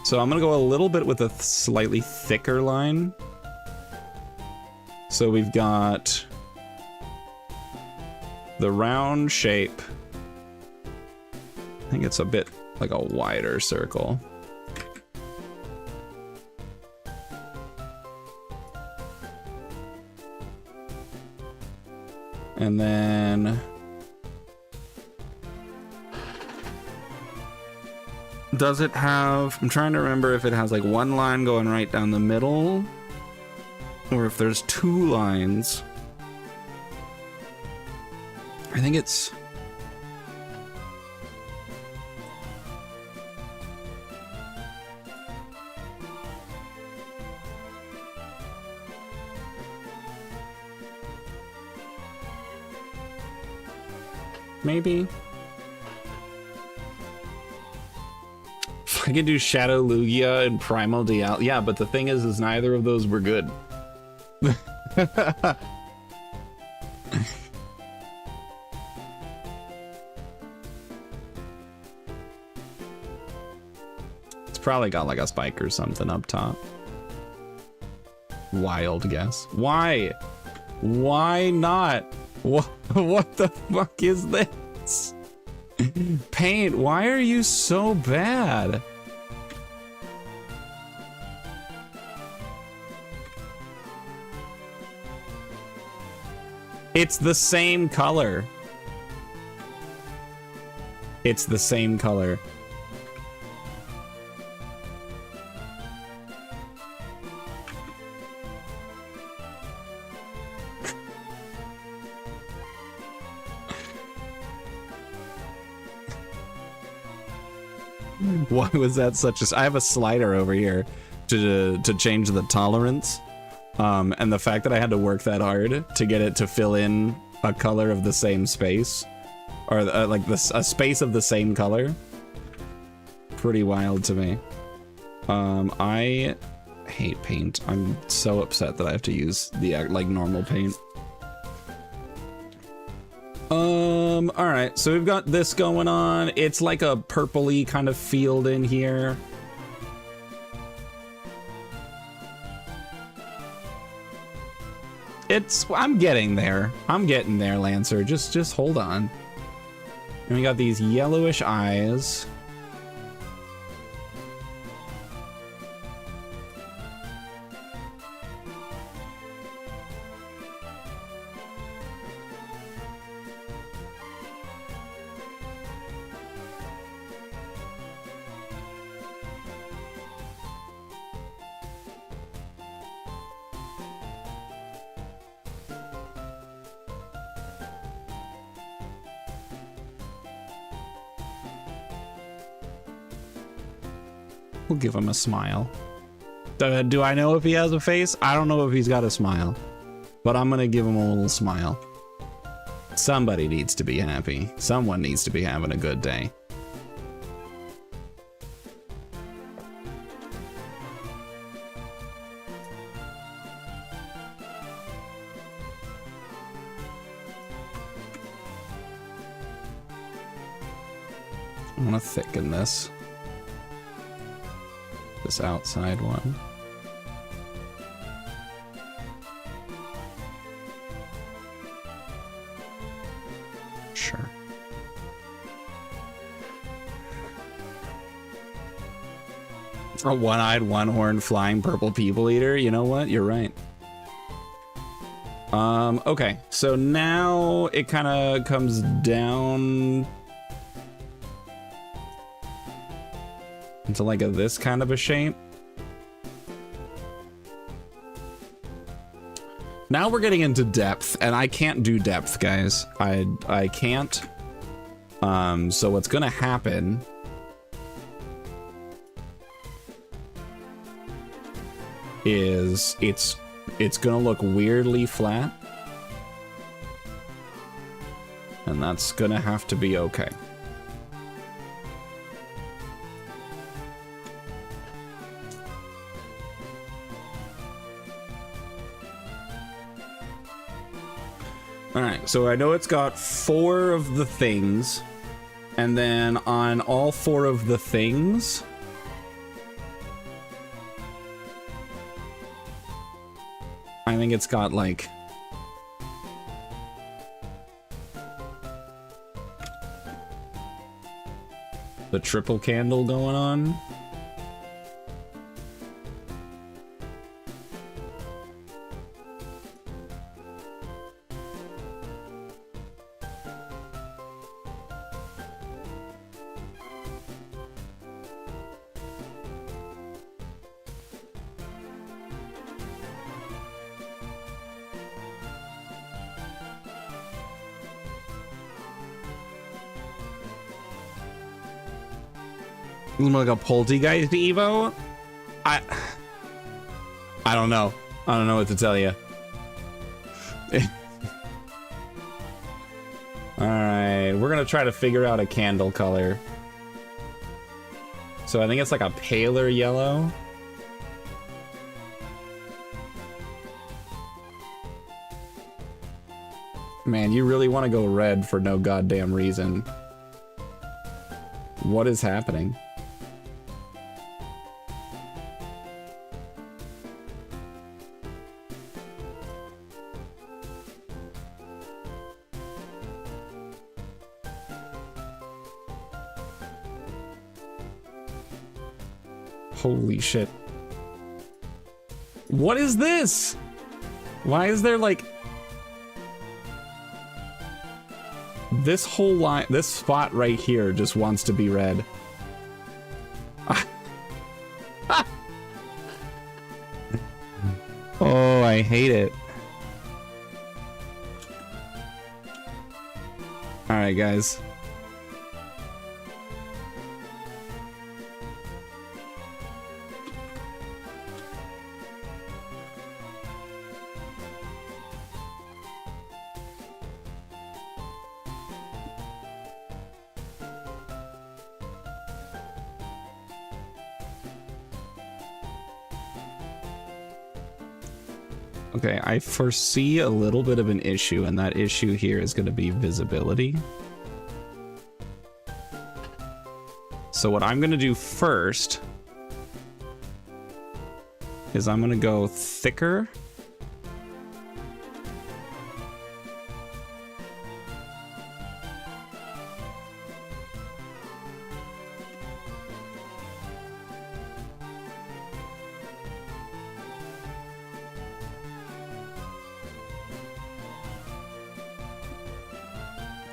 going to go a little bit with a slightly thicker line. So we've got... the round shape. I think it's a bit like a wider circle. And then does it have, I'm trying to remember if it has like one line going right down the middle or if there's two lines. I think it's... maybe? I could do Shadow Lugia and Primal Dial. Yeah, but the thing is neither of those were good. It's probably got like a spike or something up top. Wild guess. Why? Why not? What the fuck is this? Paint, why are you so bad? It's the same color. It's the same color. Why was that such a... I have a slider over here to change the tolerance. And the fact that I had to work that hard to get it to fill in a color of the same space, or like a space of the same color, pretty wild to me. I hate paint. I'm so upset that I have to use the like normal paint. All right, so we've got this going on. It's like a purpley kind of field in here. I'm getting there. I'm getting there, Lancer. Just hold on. And we got these yellowish eyes. We'll give him a smile. Do I know if he has a face? I don't know if he's got a smile, but I'm gonna give him a little smile. Somebody needs to be happy. Someone needs to be having a good day. I want to thicken this outside one. Sure. A one-eyed, one-horned, flying purple people eater. You know what? You're right. Okay, so now it kind of comes down into like this kind of a shape. Now we're getting into depth, and I can't do depth, guys. I can't. So what's gonna happen is it's gonna look weirdly flat, and that's gonna have to be okay. All right, so I know it's got 4 of the things, and then on all 4 of the things, I think it's got like the triple candle going on. Like a poltergeist Evo? I don't know. I don't know what to tell you. Alright, we're gonna try to figure out a candle color. So I think it's like a paler yellow. Man, you really want to go red for no goddamn reason. What is happening? Holy shit. What is this? Why is there like... This whole line, this spot right here just wants to be red. Oh, I hate it. All right, guys. Okay, I foresee a little bit of an issue, and that issue here is going to be visibility. So what I'm going to do first is I'm going to go thicker.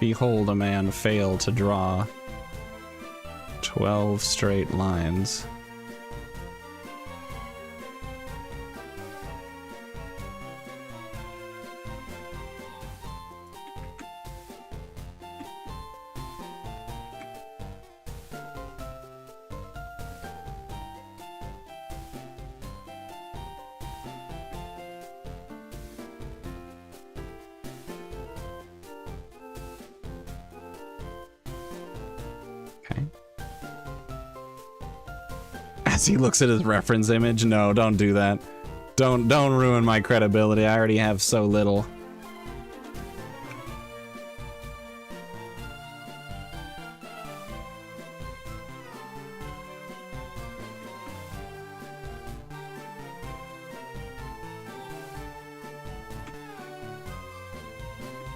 Behold a man fail to draw 12 straight lines. He looks at his reference image. No, don't do that. Don't ruin my credibility. I already have so little.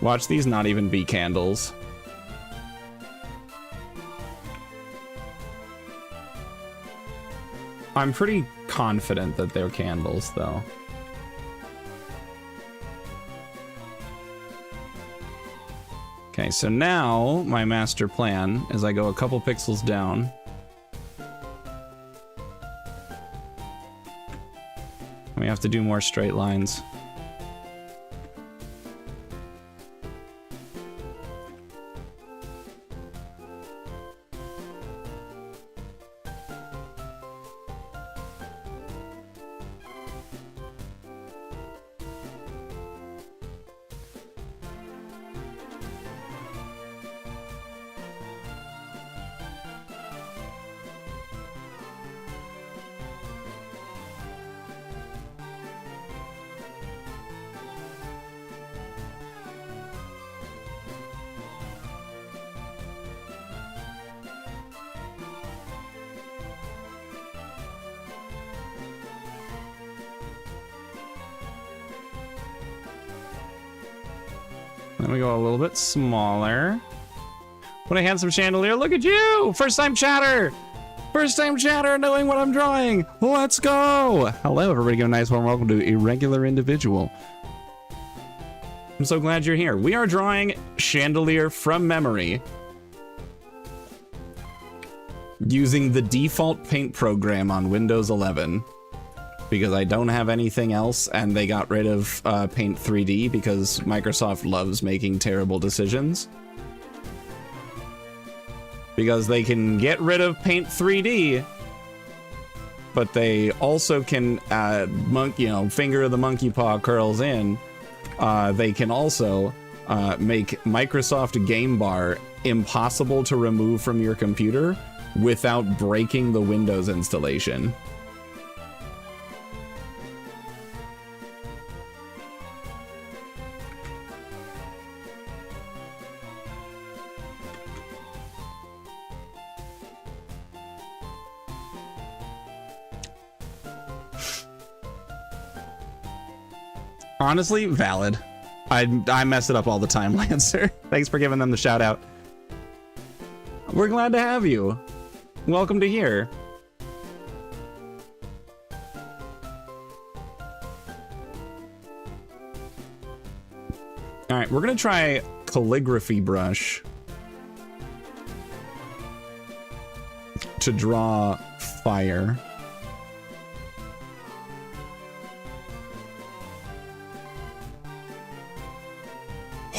Watch these not even be candles. I'm pretty confident that they're candles, though. Okay, so now my master plan is I go a couple pixels down. We have to do more straight lines. Then we go a little bit smaller. What a handsome chandelier. Look at you! First time chatter! First time chatter knowing what I'm drawing! Let's go! Hello, everybody. Give a nice warm welcome to Irregular Individual. I'm so glad you're here. We are drawing chandelier from memory using the default paint program on Windows 11. Because I don't have anything else, and they got rid of Paint 3D because Microsoft loves making terrible decisions. because they can get rid of Paint 3D, but they also can, finger of the monkey paw curls in. They can also make Microsoft Game Bar impossible to remove from your computer without breaking the Windows installation. Honestly, valid. I mess it up all the time, Lancer. Thanks for giving them the shout out. We're glad to have you. Welcome to here. All right, we're gonna try calligraphy brush to draw fire.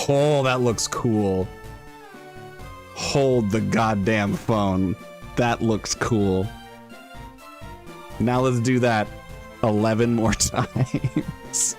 Oh, that looks cool. Hold the goddamn phone. That looks cool. Now let's do that 11 more times.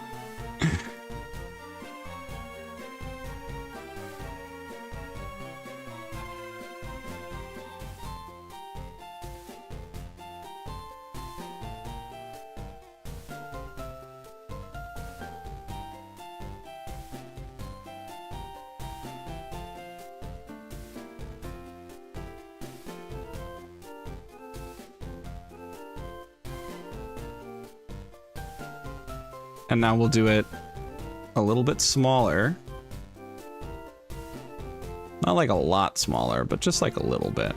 And now we'll do it a little bit smaller. Not like a lot smaller, but just like a little bit.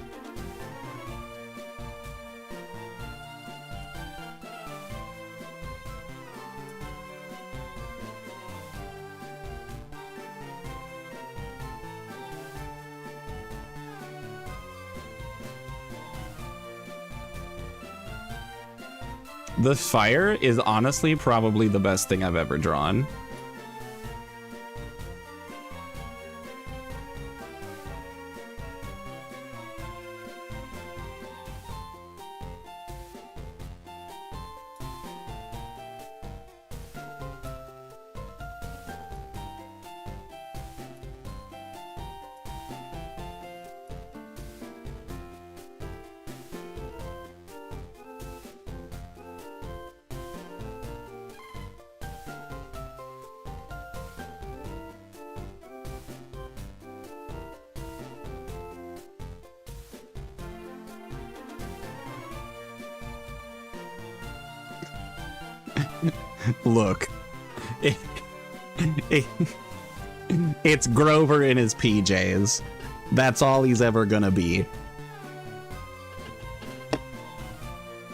The fire is honestly probably the best thing I've ever drawn. Look, it's Grover in his PJs. That's all he's ever gonna be.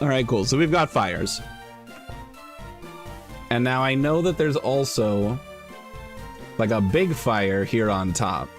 All right, cool. So we've got fires. And now I know that there's also like a big fire here on top.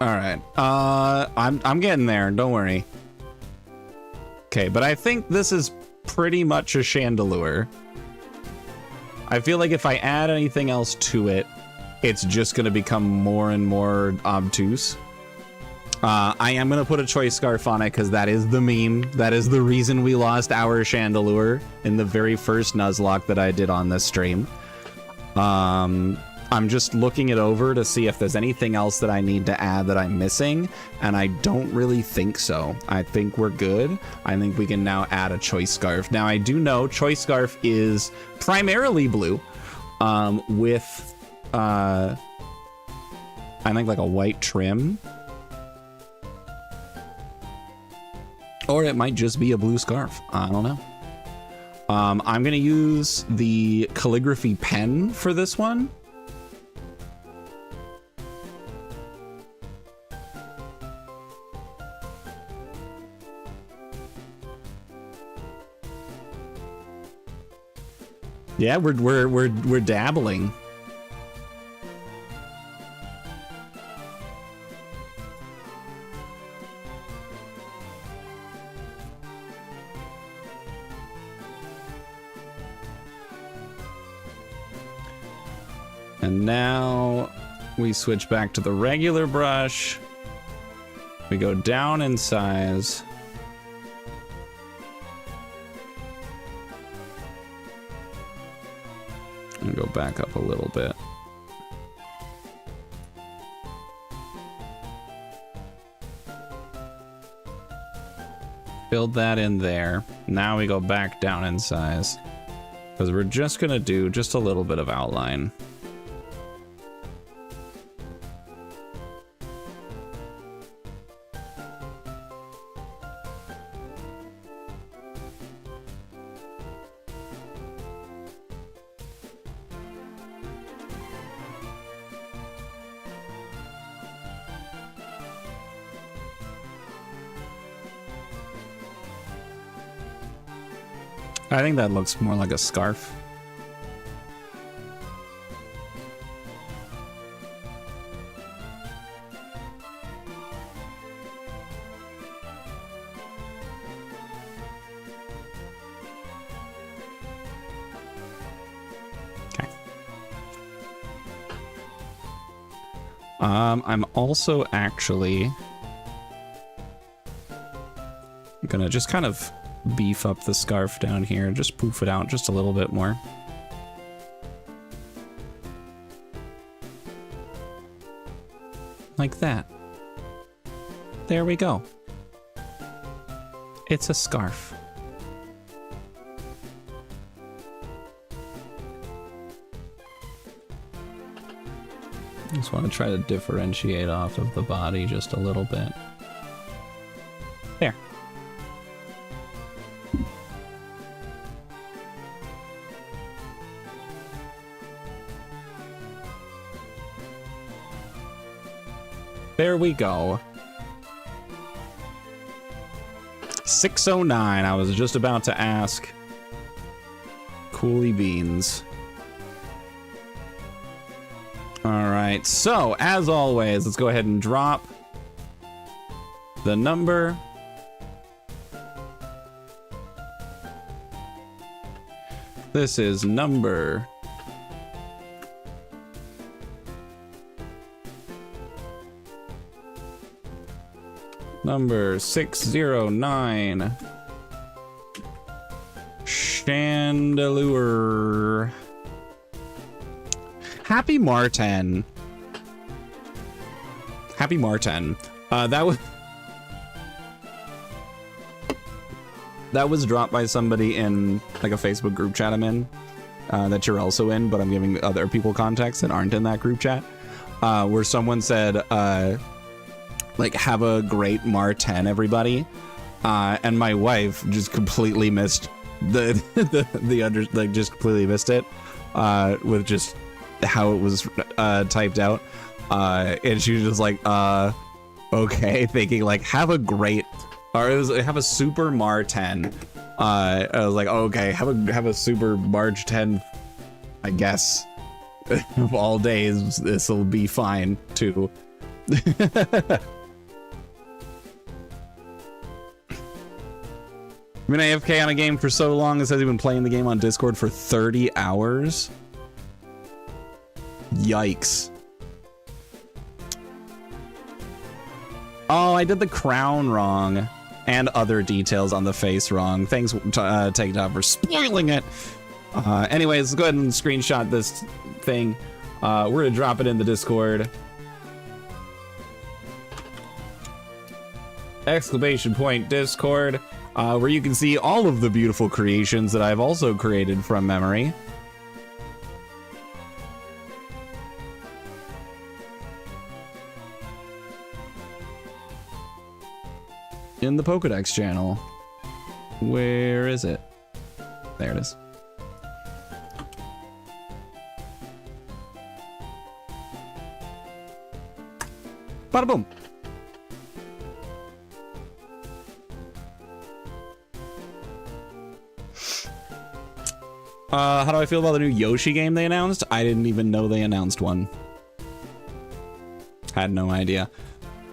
All right. I'm getting there. Don't worry. Okay, but I think this is pretty much a chandelier. I feel like if I add anything else to it, it's just going to become more and more obtuse. I am going to put a choice scarf on it because that is the meme. That is the reason we lost our chandelier in the very first Nuzlocke that I did on this stream. I'm just looking it over to see if there's anything else that I need to add that I'm missing, and I don't really think so. I think we're good. I think we can now add a choice scarf. Now, I do know choice scarf is primarily blue, with, I think like a white trim. Or it might just be a blue scarf. I don't know. I'm gonna use the calligraphy pen for this one. Yeah, we're dabbling. And now we switch back to the regular brush. We go down in size. And go back up a little bit. Build that in there. Now we go back down in size. Because we're just gonna do just a little bit of outline. I think that looks more like a scarf. Okay. I'm also actually gonna just kind of beef up the scarf down here, just poof it out just a little bit more. Like that. There we go. It's a scarf. Just want to try to differentiate off of the body just a little bit. There. There we go. 609. I was just about to ask. Coolie beans. All right. So, as always, let's go ahead and drop the number. This is number Number 609. Chandelure. Happy Martin. Happy Martin. That was dropped by somebody in like a Facebook group chat I'm in, that you're also in, but I'm giving other people context that aren't in that group chat, where someone said, like, have a great Martin, everybody. And my wife just completely missed just completely missed it, with just how it was typed out. And she was just like, okay, thinking like, have a great, or it was have a super Martin. I was like, okay, have a super March 10th, I guess. Of all days, this'll be fine too. I've been AFK on a game for so long, it says you've been playing the game on Discord for 30 hours. Yikes. Oh, I did the crown wrong. And other details on the face wrong. Thanks, Take Top, for spoiling it. Anyways, let's go ahead and screenshot this thing. We're gonna drop it in the Discord. Exclamation point Discord. Where you can see all of the beautiful creations that I've also created from memory. In the Pokedex channel. Where is it? There it is. Bada boom. How do I feel about the new Yoshi game they announced? I didn't even know they announced one. Had no idea.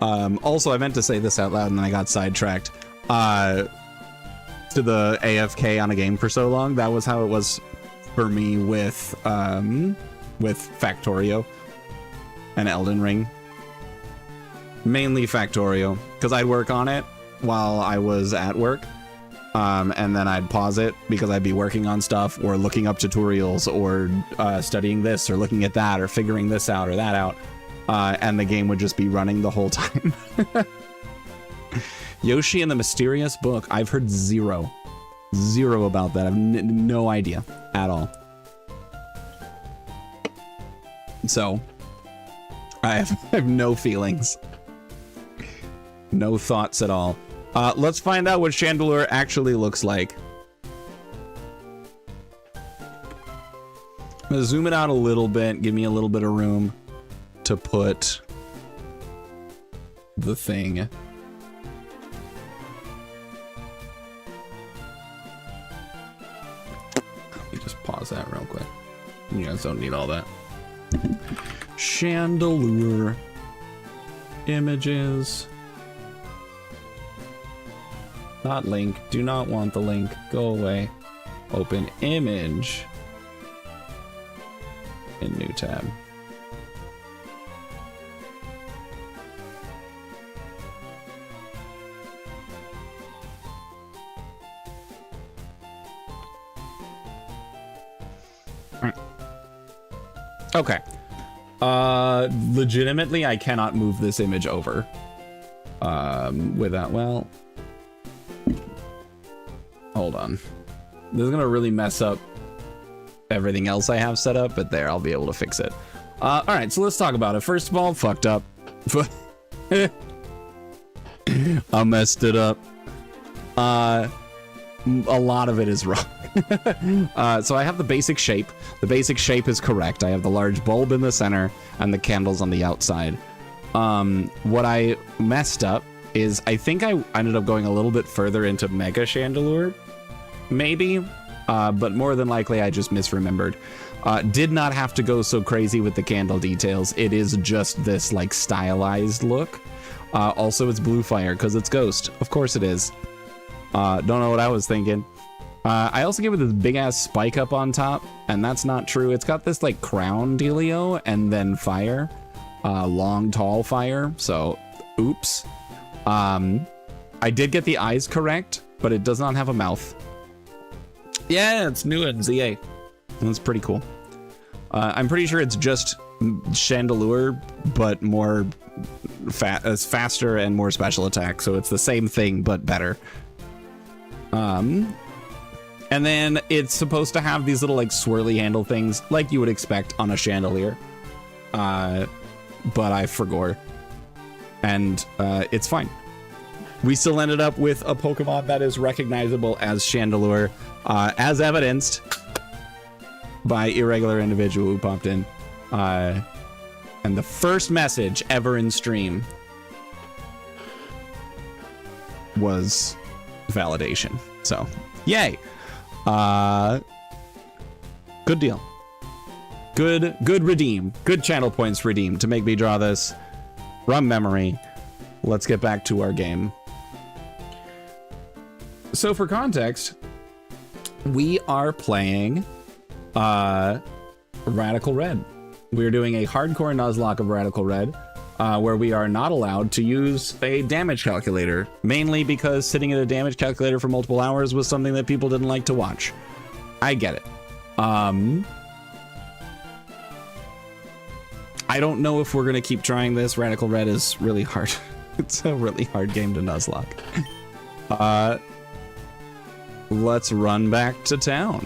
Also, I meant to say this out loud and then I got sidetracked. To the AFK on a game for so long, that was how it was for me with Factorio and Elden Ring. Mainly Factorio, because I'd work on it while I was at work. And then I'd pause it because I'd be working on stuff or looking up tutorials or studying this or looking at that or figuring this out or that out. And the game would just be running the whole time. Yoshi and the Mysterious Book. I've heard zero about that. I've no idea at all. So, I have no feelings. No thoughts at all. Let's find out what Chandelure actually looks like. I'm gonna zoom it out a little bit, give me a little bit of room to put the thing. Let me just pause that real quick. You guys don't need all that. Chandelure images. Not link. Do not want the link. Go away. Open image in new tab. Okay. Legitimately, I cannot move this image over. Without, well... Hold on. This is gonna really mess up everything else I have set up, but there, I'll be able to fix it. Alright, so let's talk about it. First of all, fucked up. I messed it up. A lot of it is wrong. So I have the basic shape. The basic shape is correct. I have the large bulb in the center and the candles on the outside. What I messed up is I think I ended up going a little bit further into Mega Chandelure. Maybe, but more than likely I just misremembered. Did not have to go so crazy with the candle details. It is just this like stylized look. Also it's blue fire because it's Ghost. Of course it is. Don't know what I was thinking. I also gave it this big ass spike up on top, and that's not true. It's got this like crown dealio and then fire, long tall fire. So, oops. I did get the eyes correct, but it does not have a mouth. Yeah, it's new in ZA. That's pretty cool. I'm pretty sure it's just Chandelure, but more faster and more special attack. So it's the same thing, but better. And then it's supposed to have these little like swirly handle things like you would expect on a chandelier. But I forgot. And it's fine. We still ended up with a Pokemon that is recognizable as Chandelure, as evidenced by Irregular Individual who popped in. And the first message ever in stream was validation. So, yay. Good deal. Good redeem. Good channel points redeemed to make me draw this from memory. Let's get back to our game. So for context, we are playing Radical Red. We're doing a hardcore Nuzlocke of Radical Red, where we are not allowed to use a damage calculator, mainly because sitting at a damage calculator for multiple hours was something that people didn't like to watch. I get it. I don't know if we're going to keep trying this. Radical Red is really hard. It's a really hard game to Nuzlocke. Let's run back to town.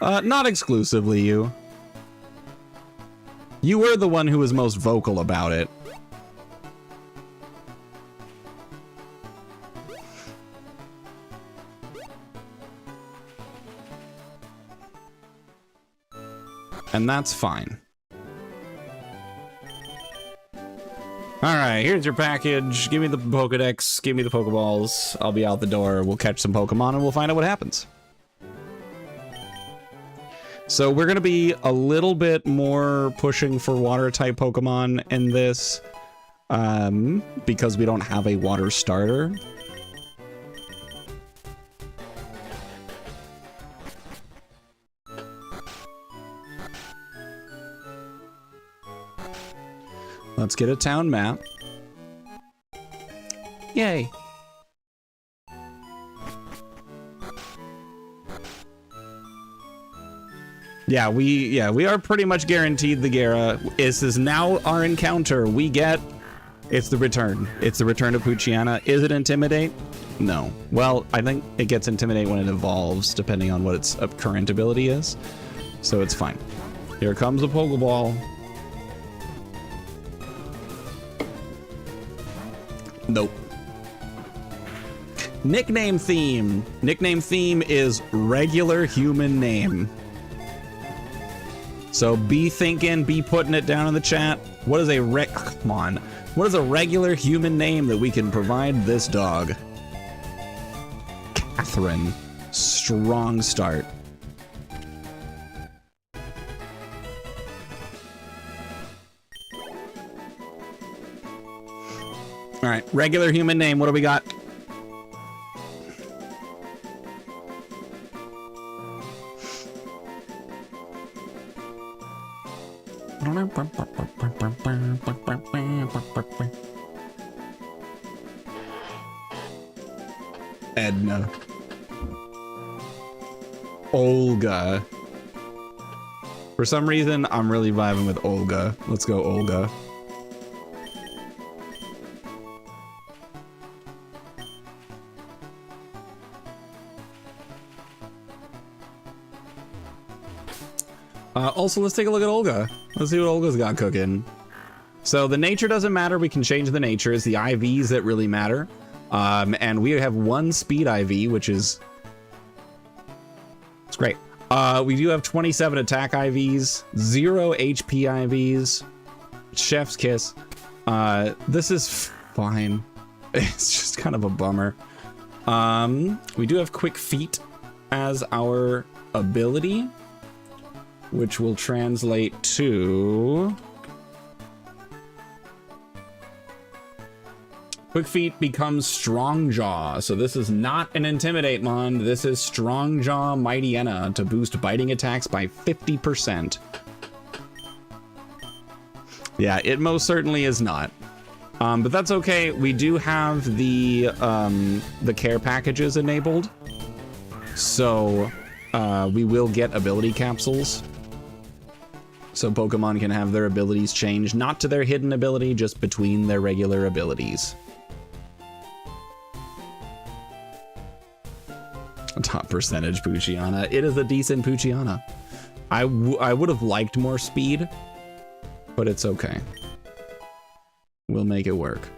Not exclusively you. You were the one who was most vocal about it. And that's fine. All right, here's your package. Give me the Pokedex. Give me the Pokeballs. I'll be out the door. We'll catch some Pokemon and we'll find out what happens. So we're going to be a little bit more pushing for water-type Pokemon in this because we don't have a water starter. Let's get a town map. Yay. Yeah, we are pretty much guaranteed the Gara. This is now our encounter. We get, it's the return. It's the return of Poochyena. Is it Intimidate? No. Well, I think it gets Intimidate when it evolves, depending on what its current ability is. So it's fine. Here comes a Pokeball. Nope. Nickname theme. Nickname theme is regular human name. So be thinking, be putting it down in the chat. What is a come on. What is a regular human name that we can provide this dog? Catherine. Strong start. All right, regular human name. What do we got? Edna. Olga. For some reason, I'm really vibing with Olga. Let's go, Olga. Also, let's take a look at Olga. Let's see what Olga's got cooking. So the nature doesn't matter. We can change the nature. It's the IVs that really matter. And we have 1 speed IV, which is... it's great. We do have 27 attack IVs, 0 HP IVs, Chef's Kiss. This is fine. It's just kind of a bummer. We do have Quick Feet as our ability, which will translate to... Quick Feet becomes Strong Jaw. So this is not an Intimidate Mon. This is Strong Jaw Mightyena to boost biting attacks by 50%. Yeah, it most certainly is not. But that's okay. We do have the care packages enabled. So we will get ability capsules. So Pokemon can have their abilities change, not to their hidden ability, just between their regular abilities. Top percentage Poochyena. It is a decent Poochyena. I would have liked more speed, but it's okay. We'll make it work.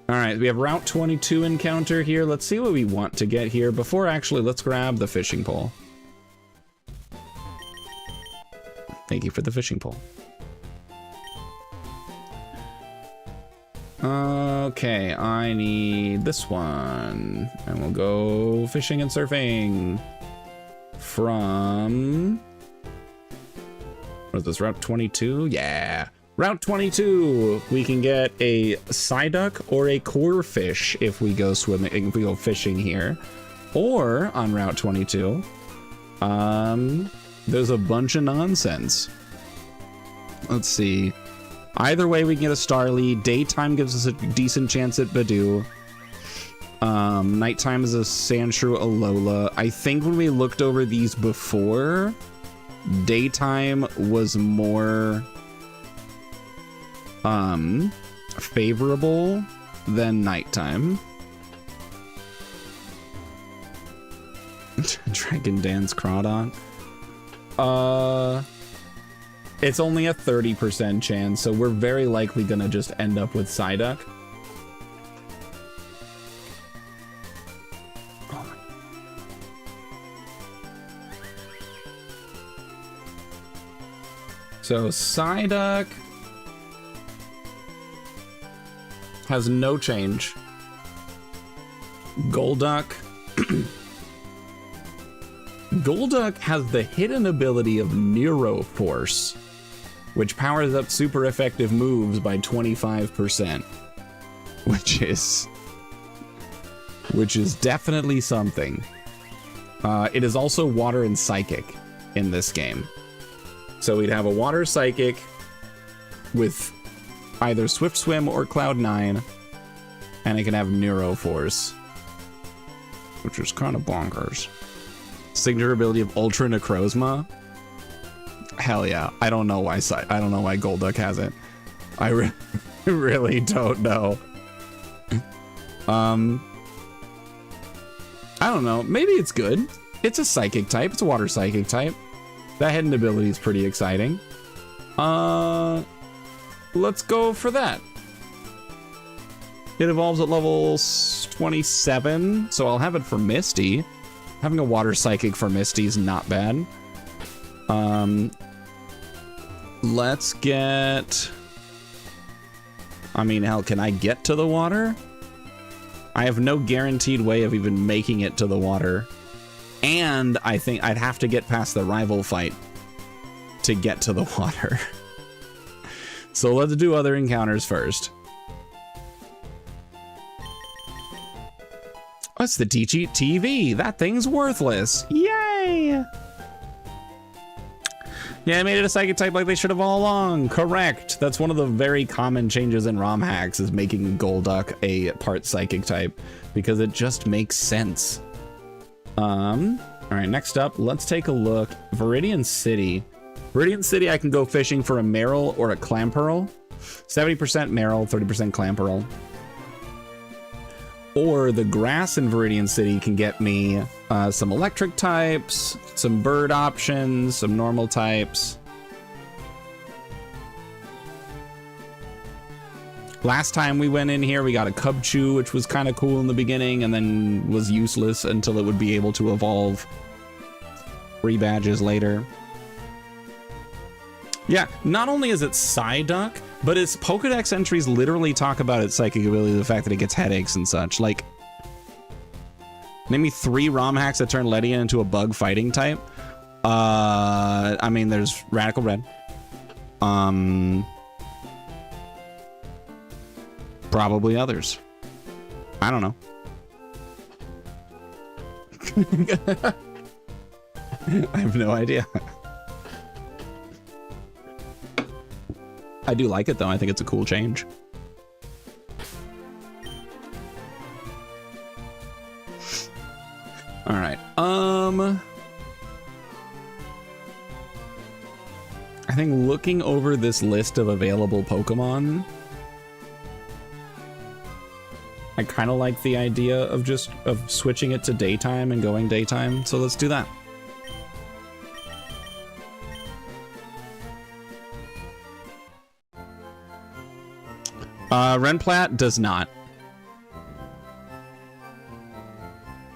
All right, we have Route 22 encounter here. Let's see what we want to get here. Before, actually, let's grab the fishing pole. Thank you for the fishing pole. Okay, I need this one. And we'll go fishing and surfing from... what is this, Route 22? Yeah. Route 22, we can get a Psyduck or a core fish if we go swimming, if we go fishing here. Or on Route 22, there's a bunch of nonsense. Let's see. Either way, we can get a Starly. Daytime gives us a decent chance at Badoo. Nighttime is a Sandshrew Alola. I think when we looked over these before, daytime was more favorable than nighttime. Dragon Dance Crawdon. It's only a 30% chance, so we're very likely gonna just end up with Psyduck. So Psyduck has no change. Golduck. Golduck has the hidden ability of Neuro Force, which powers up super effective moves by 25%, which is definitely something. It is also Water and Psychic in this game. So we'd have a Water Psychic with either Swift Swim or Cloud 9, and it can have Neuro Force, which is kind of bonkers. Signature ability of Ultra Necrozma. Hell yeah! I don't know why Golduck has it. I really don't know. I don't know. Maybe it's good. It's a Psychic type. It's a Water Psychic type. That hidden ability is pretty exciting. Let's go for that. It evolves at level 27, so I'll have it for Misty. Having a Water Psychic for Misty is not bad. Let's get... I mean, hell, can I get to the water? I have no guaranteed way of even making it to the water. And I think I'd have to get past the rival fight to get to the water. So let's do other encounters first. What's the Teach-Eat TV? That thing's worthless. Yay! Yeah, I made it a Psychic type like they should have all along. Correct. That's one of the very common changes in ROM hacks, is making Golduck a part Psychic type, because it just makes sense. All right, next up, let's take a look. Viridian City. Viridian City, I can go fishing for a Marill or a Clamperl. 70% Marill, 30% Clamperl. Or the grass in Viridian City can get me some electric types, some bird options, some normal types. Last time we went in here, we got a Cubchoo, which was kind of cool in the beginning, and then was useless until it would be able to evolve 3 badges later. Yeah, not only is it Psyduck, but its Pokedex entries literally talk about its psychic ability, the fact that it gets headaches and such. Like, name me 3 ROM hacks that turn Ledian into a bug fighting type. I mean, there's Radical Red. Probably others. I don't know. I have no idea. I do like it though. I think it's a cool change. All right. I think looking over this list of available Pokemon, I kind of like the idea of switching it to daytime and going daytime. So let's do that. Renplat does not.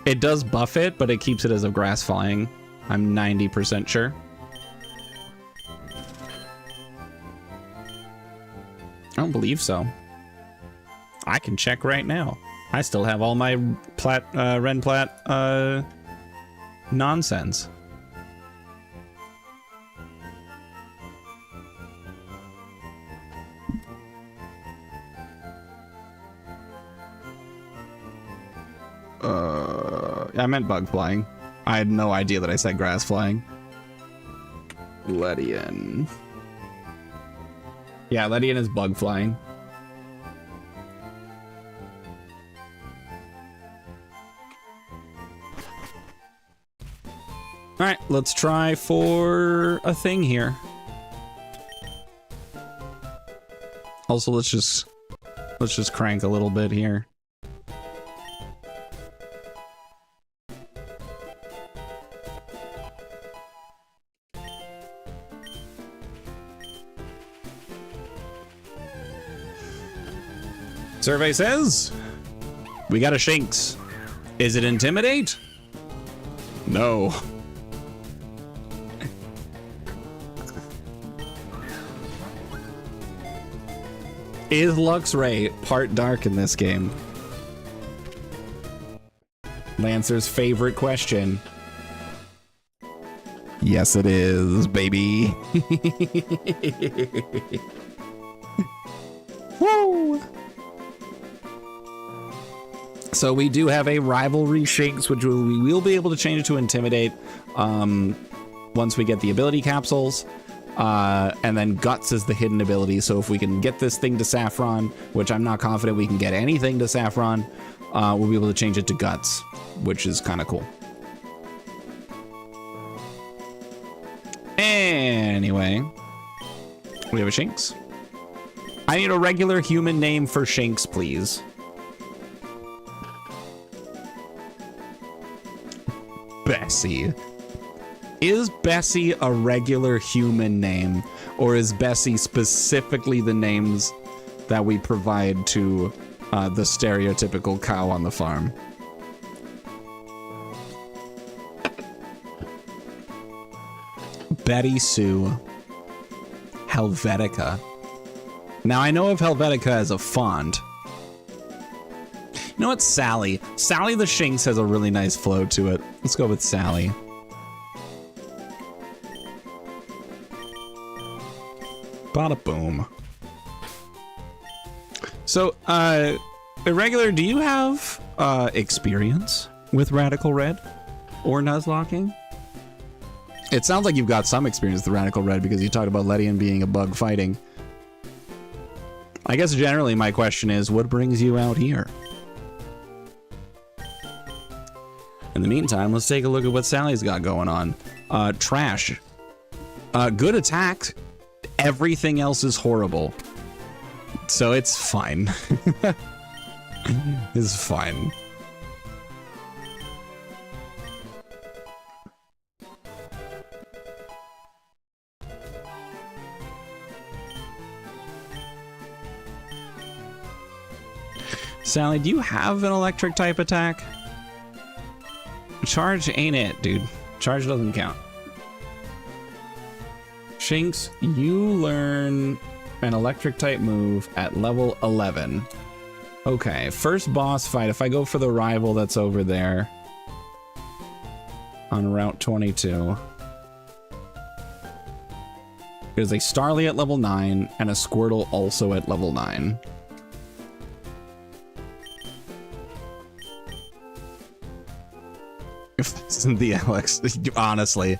It does buff it, but it keeps it as a grass flying. I'm 90% sure. I don't believe so. I can check right now. I still have all my Renplat nonsense. I meant bug flying. I had no idea that I said grass flying. Ledian. Yeah, Ledian is bug flying. All right, let's try for a thing here. Also, let's just crank a little bit here. Survey says we got a Shinx. Is it Intimidate? No. Is Luxray part dark in this game? Lancer's favorite question. Yes, it is, baby. Woo! So we do have a rivalry Shinx, which we will be able to change it to Intimidate once we get the ability capsules. And then Guts is the hidden ability. So if we can get this thing to Saffron, which I'm not confident we can get anything to Saffron, we'll be able to change it to Guts, which is kind of cool. Anyway, we have a Shinx. I need a regular human name for Shinx, please. Bessie. Is Bessie a regular human name, or is Bessie specifically the names that we provide to the stereotypical cow on the farm? Betty Sue. Helvetica. Now I know of Helvetica as a font. You know what? Sally. Sally the Shinx has a really nice flow to it. Let's go with Sally. Bada boom. So, Irregular, do you have experience with Radical Red or Nuzlocking? It sounds like you've got some experience with Radical Red because you talked about Ledian being a bug fighting. I guess generally my question is, what brings you out here? In the meantime, let's take a look at what Sally's got going on. Trash. Good attack. Everything else is horrible. So it's fine. It's fine. Sally, do you have an electric type attack? Charge ain't it, dude. Charge doesn't count. Shinx, you learn an electric type move at level 11. Okay, first boss fight. If I go for the rival that's over there on Route 22. There's a Starly at level 9 and a Squirtle also at level 9. If this isn't the Alex, honestly.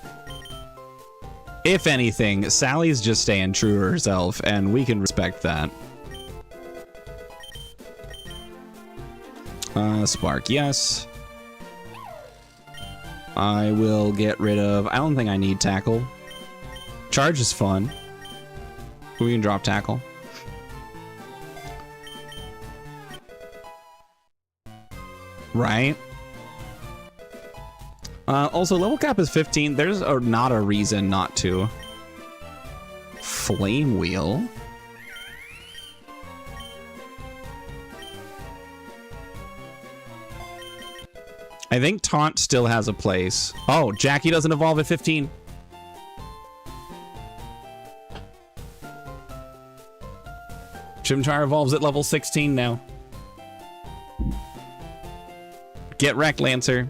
If anything, Sally's just staying true to herself, and we can respect that. Spark, yes. I will get rid of... I don't think I need Tackle. Charge is fun. We can drop Tackle. Right? Also, level cap is 15. There's not a reason not to. Flame Wheel. I think Taunt still has a place. Oh, Jackie doesn't evolve at 15. Chimchar evolves at level 16 now. Get wrecked, Lancer.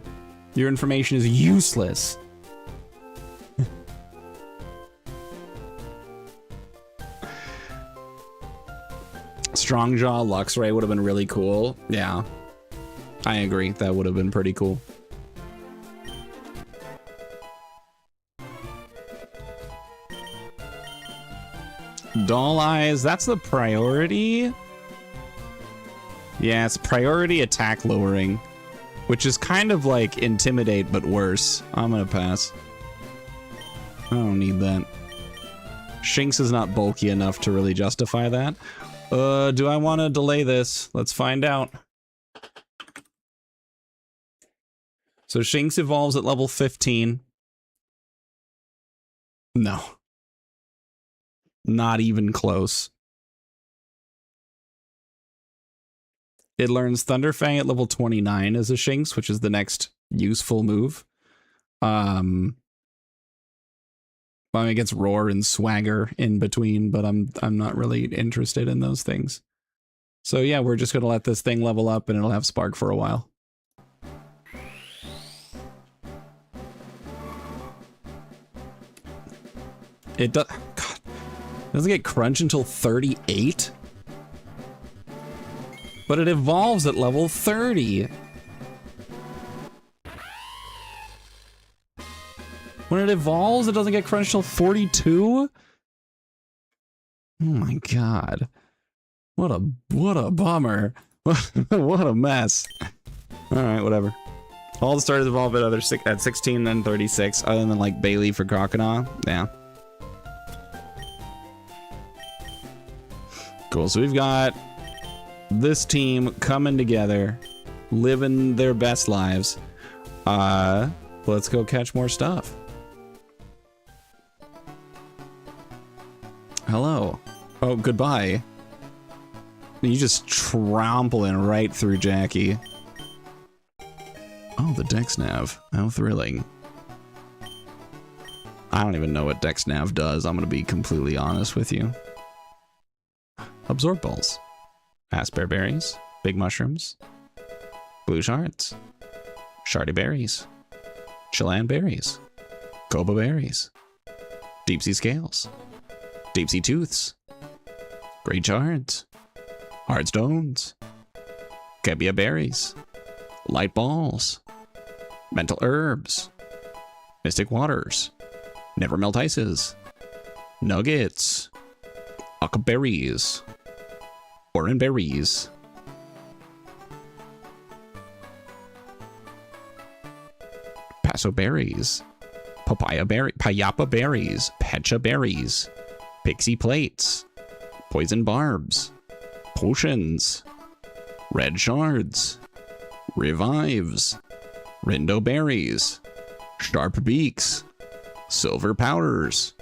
Your information is useless. Strongjaw Luxray would have been really cool. Yeah, I agree. That would have been pretty cool. Doll Eyes, that's the priority. Yeah, it's priority attack lowering, which is kind of like Intimidate, but worse. I'm gonna pass. I don't need that. Shinx is not bulky enough to really justify that. Do I want to delay this? Let's find out. So Shinx evolves at level 15. No. Not even close. It learns Thunderfang at level 29 as a Shinx, which is the next useful move. I mean, it gets Roar and Swagger in between, but I'm not really interested in those things. So yeah, we're just gonna let this thing level up and it'll have Spark for a while. It does. God, it doesn't get crunch until 38, but it evolves at level 30. When it evolves, it doesn't get crunch till 42. Oh my god! What a bummer! What a mess! All right, whatever. All the starters evolve at 16, then 36. Other than like Bailey for Crocodile, yeah. Cool. So we've got this team coming together, living their best lives. Let's go catch more stuff. Hello. Oh, goodbye. You just trampling right through Jackie. Oh, the Dex Nav. How thrilling. I don't even know what Dex Nav does. I'm going to be completely honest with you. Absorb balls. Asper berries. Big mushrooms. Blue shards. Shardy berries. Chilan berries. Koba berries. Deep sea scales. Deep sea tooths. Great shards. Hard stones. Kebia berries. Light balls. Mental herbs. Mystic waters. Never melt ices. Nuggets. Aka berries. Oran berries. Paso berries. Payapa berries. Pecha berries. Pixie plates. Poison barbs. Potions. Red shards. Revives. Rindo berries. Sharp beaks. Silver powders.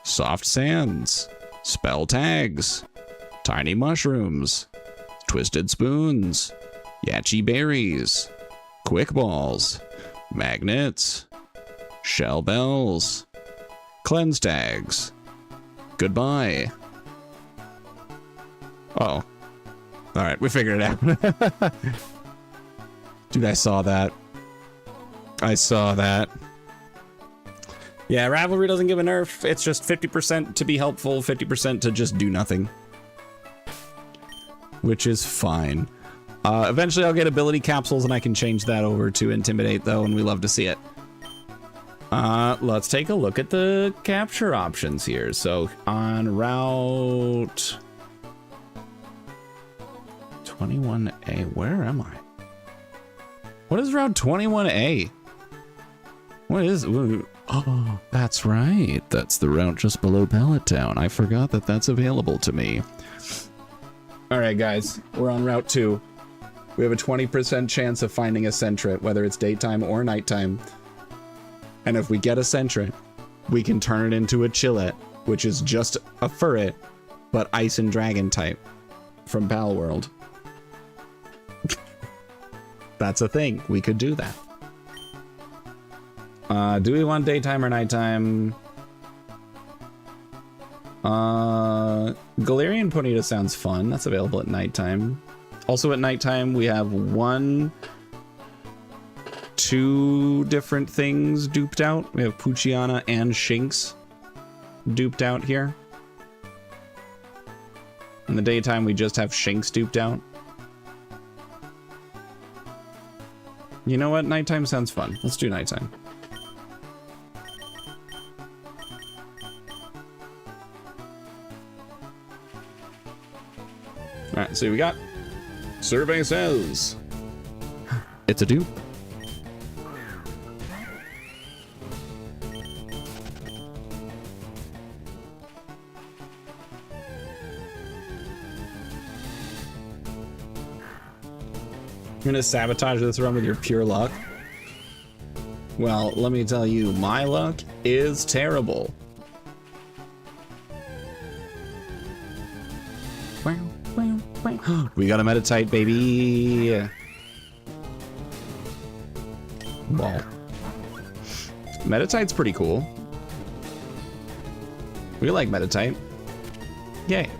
Soft sands. Spell tags. Tiny mushrooms. Twisted spoons. Yachi berries. Quick balls. Magnets. Shell bells. Cleanse tags. Goodbye. Uh-oh. Alright, we figured it out. Dude, I saw that. I saw that. Yeah, Ravelry doesn't give a nerf. It's just 50% to be helpful, 50% to just do nothing. Which is fine. Eventually I'll get ability capsules and I can change that over to Intimidate though, and we love to see it. Let's take a look at the capture options here. So on route 21A, where am I? What is route 21A? What is, oh, that's right. That's the route just below Pallet Town. I forgot that that's available to me. All right, guys, we're on route 2. We have a 20% chance of finding a Sentret, whether it's daytime or nighttime. And if we get a Sentret, we can turn it into a Chillet, which is just a Furret, but Ice and Dragon type from Pal World. That's a thing. We could do that. Do we want daytime or nighttime? Galarian Ponyta sounds fun. That's available at nighttime. Also at nighttime, we have 2 different things duped out. We have Poochyena and Shinx duped out here. In the daytime, we just have Shinx duped out. You know what? Nighttime sounds fun. Let's do nighttime. Alright, so we got survey says it's a dupe. You're gonna sabotage this run with your pure luck? Well, let me tell you, my luck is terrible. We got a Meditite, baby. Ball. Meditite's pretty cool. We like Meditite. Yay.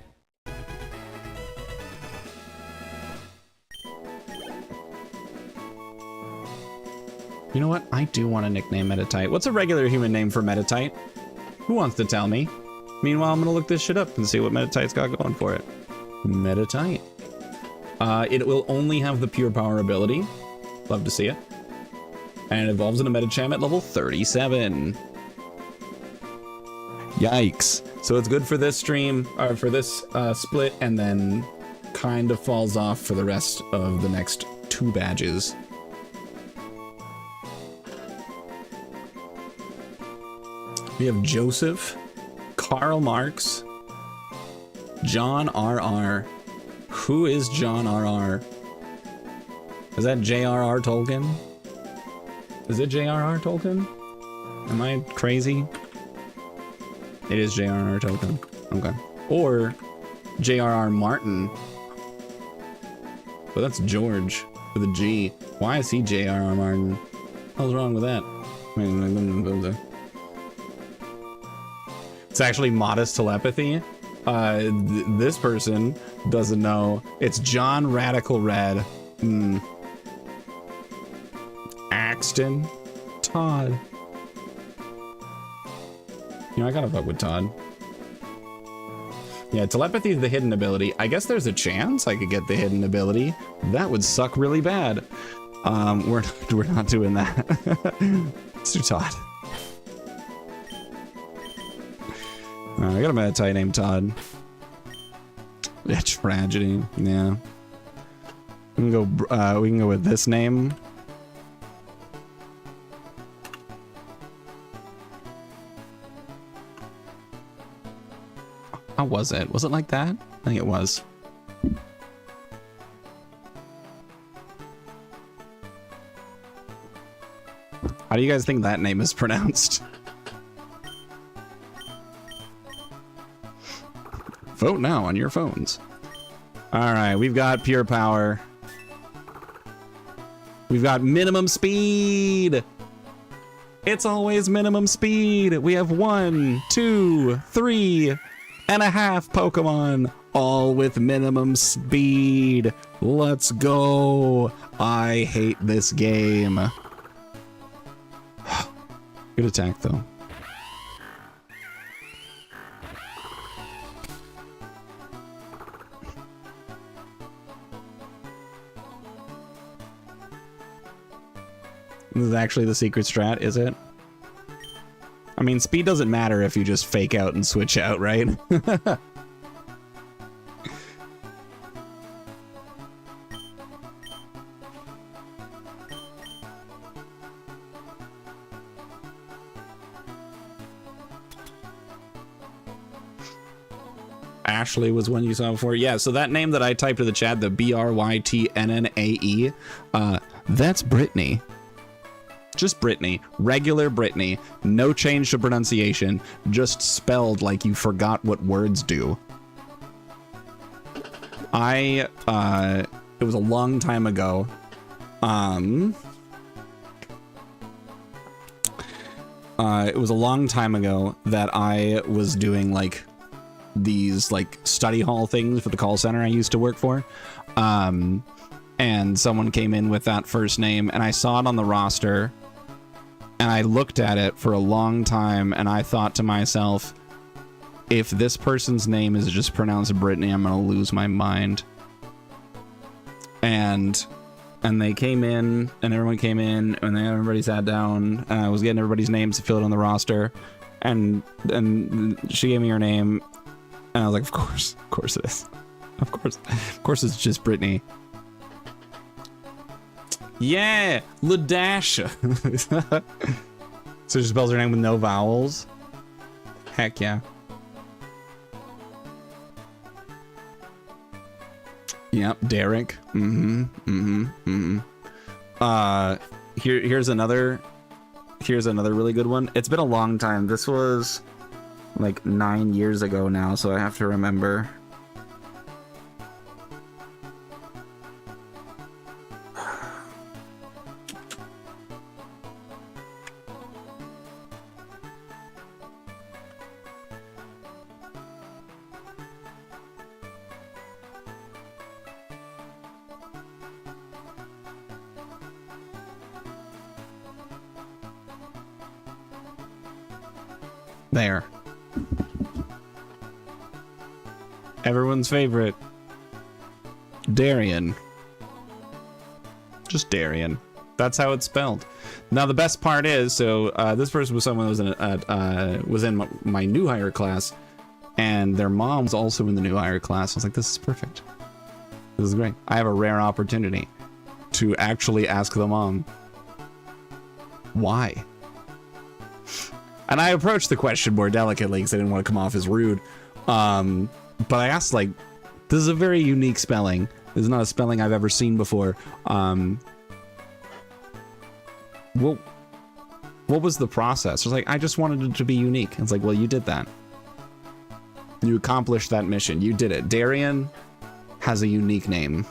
You know what? I do want to nickname Metatite. What's a regular human name for Metatite? Who wants to tell me? Meanwhile, I'm going to look this shit up and see what Metatite's got going for it. Metatite. It will only have the pure power ability. Love to see it. And it evolves into Metacham at level 37. Yikes. So it's good for this stream, or for this split, and then kind of falls off for the rest of the next 2 badges. We have Joseph, Karl Marx, John R.R. Who is John R.R.? Is that J.R.R. Tolkien? Is it J.R.R. Tolkien? Am I crazy? It is J.R.R. Tolkien. Okay. Or J.R.R. Martin. But that's George with a G. Why is he J.R.R. Martin? What's wrong with that? It's actually modest telepathy. This person doesn't know. It's John Radical Red. Axton. Todd. You know, I gotta fuck with Todd. Yeah, telepathy is the hidden ability. I guess there's a chance I could get the hidden ability. That would suck really bad. We're not doing that. Let's do Todd. I got a Metatite named Todd. Yeah, tragedy. Yeah. We can go with this name. How was it? Was it like that? I think it was. How do you guys think that name is pronounced? Vote now on your phones. All right, we've got pure power. We've got minimum speed. It's always minimum speed. We have 1, 2, 3 and a half Pokemon, all with minimum speed. Let's go. I hate this game. Good attack, though. This is actually the secret strat, is it? I mean, speed doesn't matter if you just fake out and switch out, right? Ashley was one you saw before. Yeah, so that name that I typed in the chat, the Brytnnae, that's Brittany. Just Brittany. Regular Brittany. No change to pronunciation. Just spelled like you forgot what words do. It was a long time ago. It was a long time ago that I was doing like these like study hall things for the call center I used to work for. And someone came in with that first name and I saw it on the roster. And I looked at it for a long time, and I thought to myself, if this person's name is just pronounced Brittany, I'm gonna lose my mind. And they came in, and everyone came in, and then everybody sat down, and I was getting everybody's names to fill it on the roster, and she gave me her name, and I was like, of course it is. Of course it's just Brittany. Yeah, Ladasha. So she spells her name with no vowels. Heck yeah. Yep, Derek. Here's another really good one. It's been a long time. This was like 9 years ago now, so I have to remember. There. Everyone's favorite. Darian. Just Darian. That's how it's spelled. Now the best part is, so this person was someone who was in my new hire class, and their mom's also in the new hire class. I was like, this is perfect. This is great. I have a rare opportunity to actually ask the mom why. And I approached the question more delicately because I didn't want to come off as rude. But I asked, like, this is a very unique spelling. This is not a spelling I've ever seen before. What was the process? I was like, I just wanted it to be unique. It's like, well, you did that. You accomplished that mission. You did it. Darian has a unique name.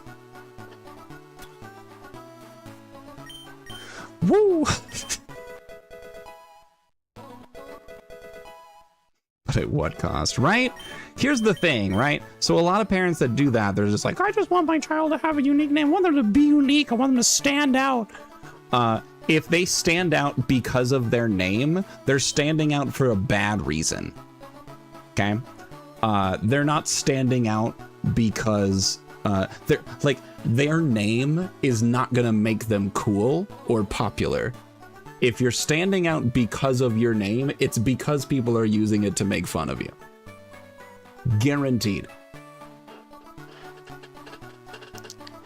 Woo! But at what cost, right? Here's the thing, right? So a lot of parents that do that, they're just like, I just want my child to have a unique name. I want them to be unique. I want them to stand out. If they stand out because of their name, they're standing out for a bad reason. Okay? They're not standing out because they're like, their name is not gonna make them cool or popular. If you're standing out because of your name, it's because people are using it to make fun of you. Guaranteed.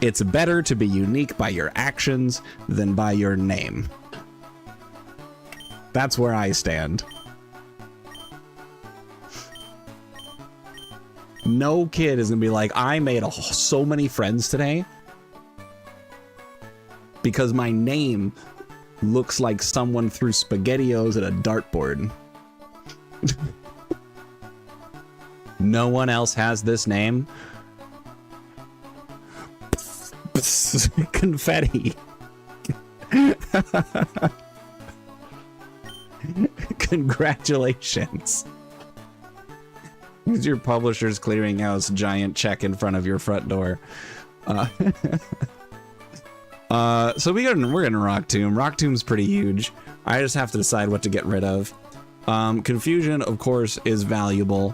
It's better to be unique by your actions than by your name. That's where I stand. No kid is gonna be like, I made so many friends today because my name looks like someone threw SpaghettiOs at a dartboard. No one else has this name. Confetti. Congratulations. Here's your publisher's clearinghouse giant check in front of your front door. So we're getting Rock Tomb. Rock Tomb's pretty huge. I just have to decide what to get rid of. Confusion, of course, is valuable.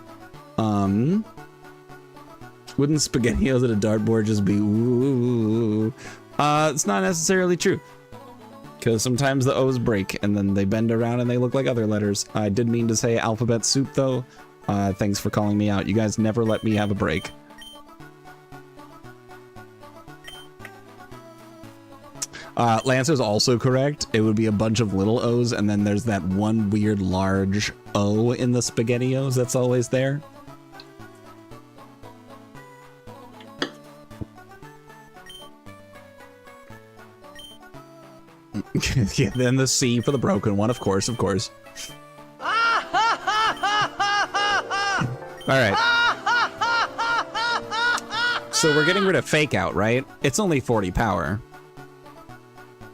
Wouldn't SpaghettiOs at a dartboard just be ooh? It's not necessarily true. Because sometimes the O's break and then they bend around and they look like other letters. I did mean to say alphabet soup though. Thanks for calling me out. You guys never let me have a break. Lancer's also correct. It would be a bunch of little O's and then there's that one weird large O in the SpaghettiOs that's always there. Yeah, then the C for the broken one, of course, of course. All right. So we're getting rid of fake out, right? It's only 40 power.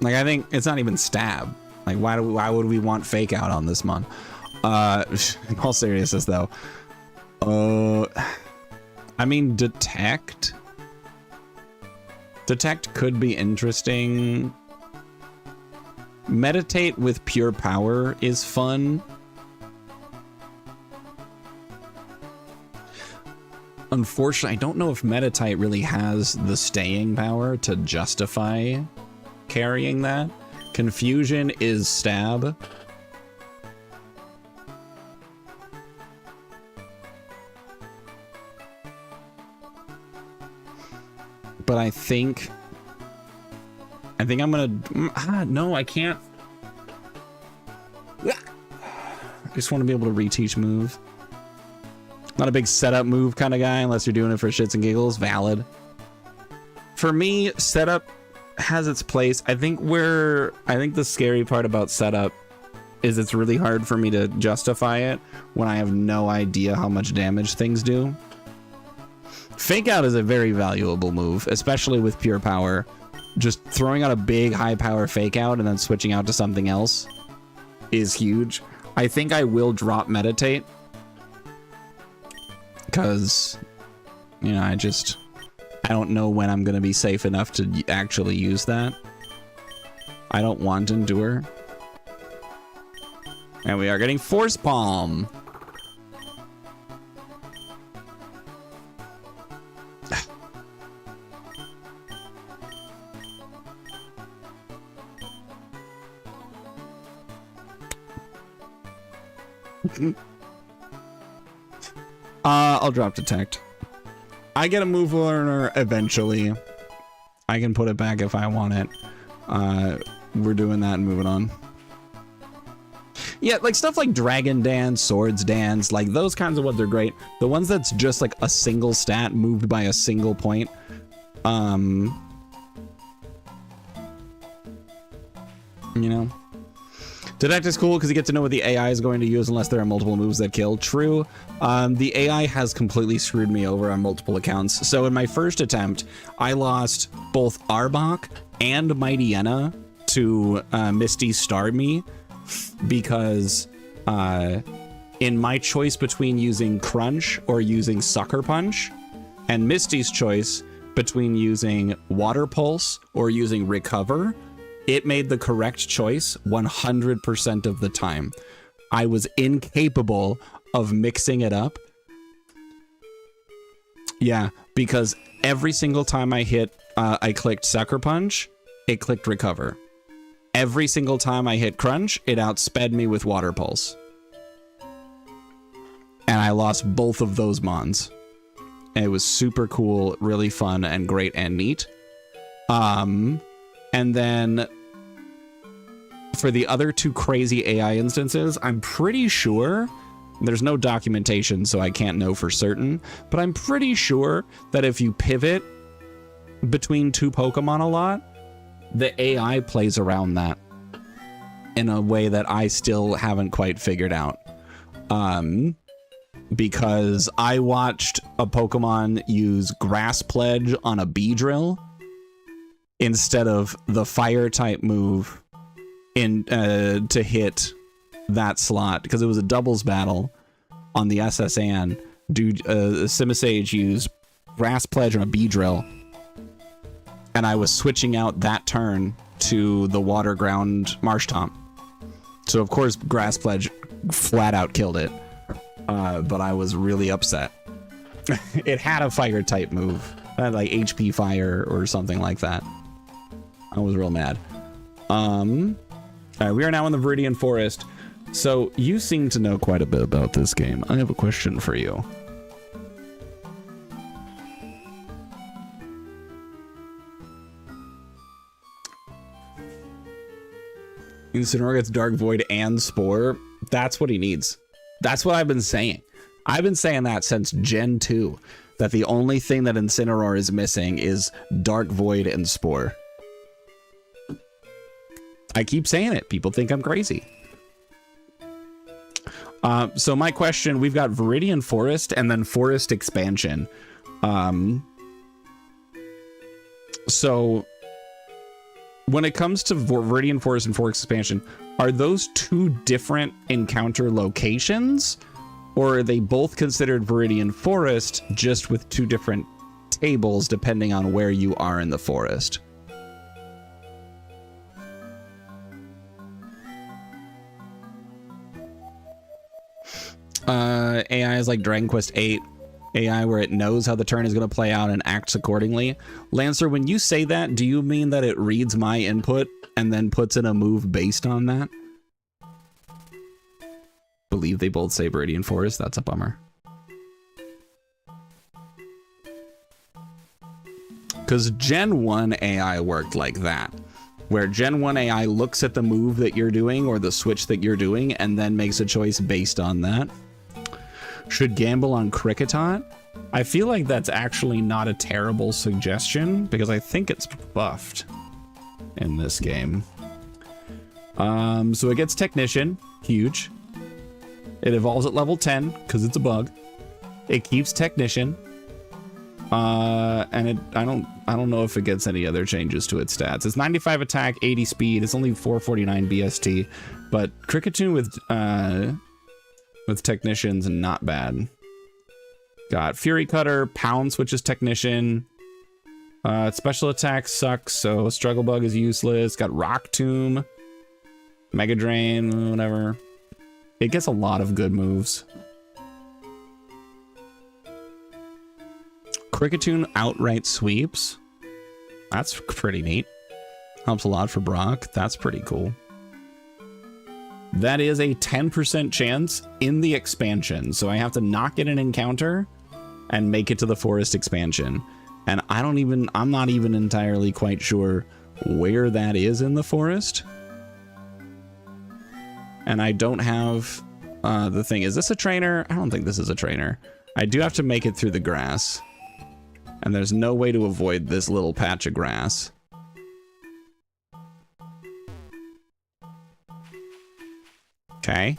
Like, I think it's not even stab. Like, why would we want fake out on this mon? In all seriousness, though. I mean, detect. Detect could be interesting. Meditate with pure power is fun. Unfortunately, I don't know if Meditate really has the staying power to justify carrying that. Confusion is stab. But I think I'm gonna, no, I can't. I just want to be able to reteach move. Not a big setup move kind of guy unless you're doing it for shits and giggles. Valid. For me, setup has its place. I think the scary part about setup is it's really hard for me to justify it when I have no idea how much damage things do. Fake out is a very valuable move, especially with pure power. Just throwing out a big high power fake out and then switching out to something else is huge. I think I will drop meditate because, you know, I don't know when I'm going to be safe enough to actually use that. I don't want endure. And we are getting Force Palm. I'll drop Detect. I get a move learner eventually. I can put it back if I want it. We're doing that and moving on. Yeah, like stuff like Dragon Dance, Swords Dance, like those kinds of ones are great. The ones that's just like a single stat moved by a single point. You know. Detect is cool because you get to know what the AI is going to use unless there are multiple moves that kill. True. The AI has completely screwed me over on multiple accounts. So in my first attempt, I lost both Arbok and Mightyena to Misty Star Me because in my choice between using Crunch or using Sucker Punch, and Misty's choice between using Water Pulse or using Recover, it made the correct choice 100% of the time. I was incapable of mixing it up. Yeah, because every single time I clicked Sucker Punch, it clicked Recover. Every single time I hit Crunch, it outsped me with Water Pulse. And I lost both of those mons. And it was super cool, really fun, and great and neat. And then for the other two crazy AI instances, I'm pretty sure, there's no documentation, so I can't know for certain, but I'm pretty sure that if you pivot between two Pokemon a lot, the AI plays around that in a way that I still haven't quite figured out. Because I watched a Pokemon use Grass Pledge on a Beedrill instead of the fire type move to hit that slot, because it was a doubles battle on the SSN. Dude, Simisage used Grass Pledge on a Beedrill, and I was switching out that turn to the Water Ground Marshtomp. So of course Grass Pledge flat out killed it, but I was really upset. It had a fire type move, it had like HP Fire or something like that. I was real mad. All right, we are now in the Viridian Forest. So you seem to know quite a bit about this game. I have a question for you. Incineroar gets Dark Void and Spore. That's what he needs. That's what I've been saying. I've been saying that since Gen 2, that the only thing that Incineroar is missing is Dark Void and Spore. I keep saying it. People think I'm crazy. So my question, we've got Viridian Forest and then Forest Expansion. So when it comes to Viridian Forest and Forest Expansion, are those two different encounter locations? Or are they both considered Viridian Forest, just with two different tables depending on where you are in the forest? AI is like Dragon Quest VIII AI, where it knows how the turn is going to play out and acts accordingly. Lancer, when you say that, do you mean that it reads my input and then puts in a move based on that? Believe they both say Viridian Forest. That's a bummer. Because Gen 1 AI worked like that, where Gen 1 AI looks at the move that you're doing or the switch that you're doing and then makes a choice based on that. Should gamble on Kricketot? I feel like that's actually not a terrible suggestion because I think it's buffed in this game. So it gets Technician, huge. It evolves at level 10 because it's a bug. It keeps Technician. And I don't know if it gets any other changes to its stats. It's 95 attack, 80 speed. It's only 449 BST, but Kricketune with Technician's not bad. Got Fury Cutter, Pounce, which is Technician. Special attack sucks, so Struggle Bug is useless. Got Rock Tomb, Mega Drain, whatever. It gets a lot of good moves. Cricketune outright sweeps. That's pretty neat. Helps a lot for Brock. That's pretty cool. That is a 10% chance in the expansion. So I have to not get an encounter and make it to the forest expansion. And I'm not even entirely quite sure where that is in the forest. And I don't have the thing. Is this a trainer? I don't think this is a trainer. I do have to make it through the grass. And there's no way to avoid this little patch of grass. Okay.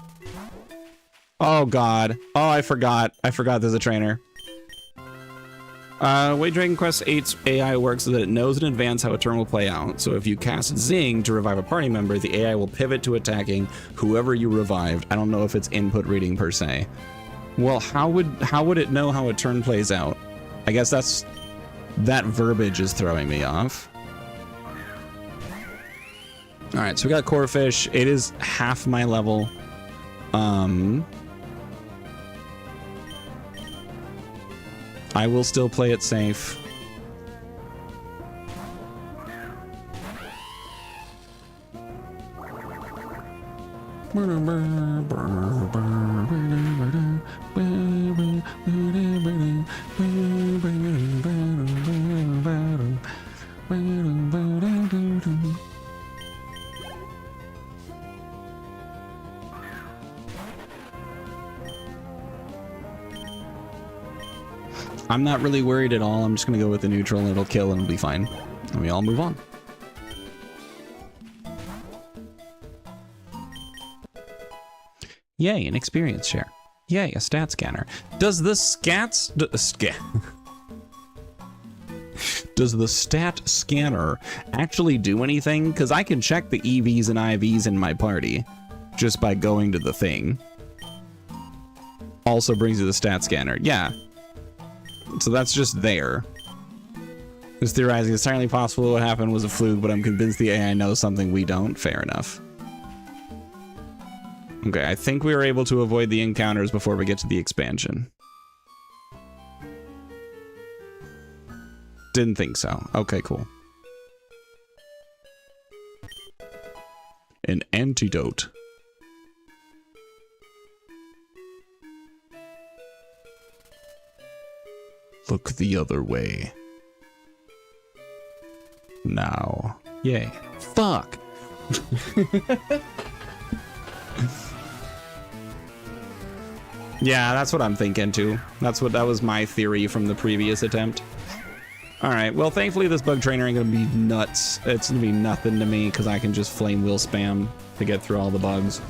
Oh, God. Oh, I forgot. I forgot there's a trainer. Way Dragon Quest 8's AI works so that it knows in advance how a turn will play out. So if you cast Zing to revive a party member, the AI will pivot to attacking whoever you revived. I don't know if it's input reading per se. Well, how would it know how a turn plays out? I guess that verbiage is throwing me off. All right, so we got Corefish. It is half my level. I will still play it safe. I'm not really worried at all. I'm just going to go with the neutral and it'll kill and it'll be fine. And we all move on. Yay, an experience share. Yay, a stat scanner. Does the Does the stat scanner actually do anything? Because I can check the EVs and IVs in my party just by going to the thing. Also brings you the stat scanner. Yeah. So that's just there. Just theorizing, it's entirely possible what happened was a fluke, but I'm convinced the AI knows something we don't. Fair enough. Okay, I think we were able to avoid the encounters before we get to the expansion. Didn't think so. Okay, cool. An antidote. Look the other way. Now. Yay. Fuck! Yeah, that's what I'm thinking too. That was my theory from the previous attempt. Alright, well thankfully this bug trainer ain't gonna be nuts. It's gonna be nothing to me because I can just flame wheel spam to get through all the bugs.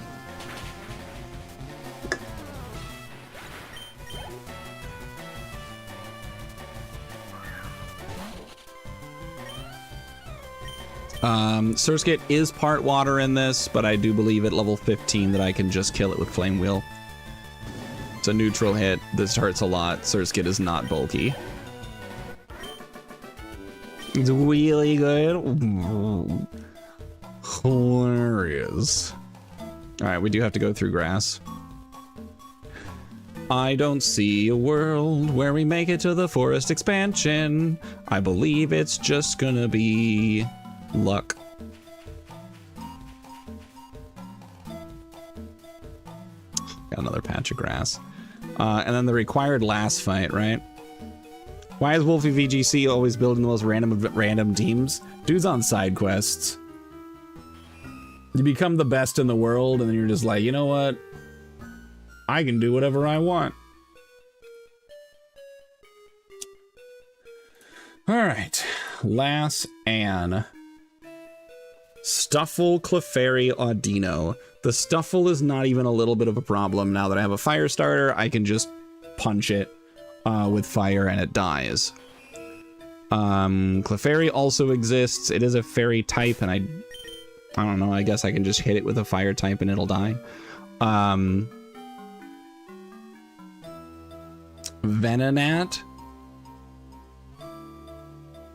Surskit is part water in this, but I do believe at level 15 that I can just kill it with Flame Wheel. It's a neutral hit. This hurts a lot. Surskit is not bulky. It's really good. Hilarious. Alright, we do have to go through grass. I don't see a world where we make it to the forest expansion. I believe it's just gonna be luck. Got another patch of grass. And then the required last fight, right? Why is Wolfie VGC always building the most random teams? Dude's on side quests. You become the best in the world, and then you're just like, you know what? I can do whatever I want. All right. Lass Anne. Stuffle, Clefairy, Audino. The Stuffle is not even a little bit of a problem. Now that I have a fire starter, I can just punch it with fire and it dies. Clefairy also exists. It is a fairy type, and I don't know, I guess I can just hit it with a fire type and it'll die. Venonat?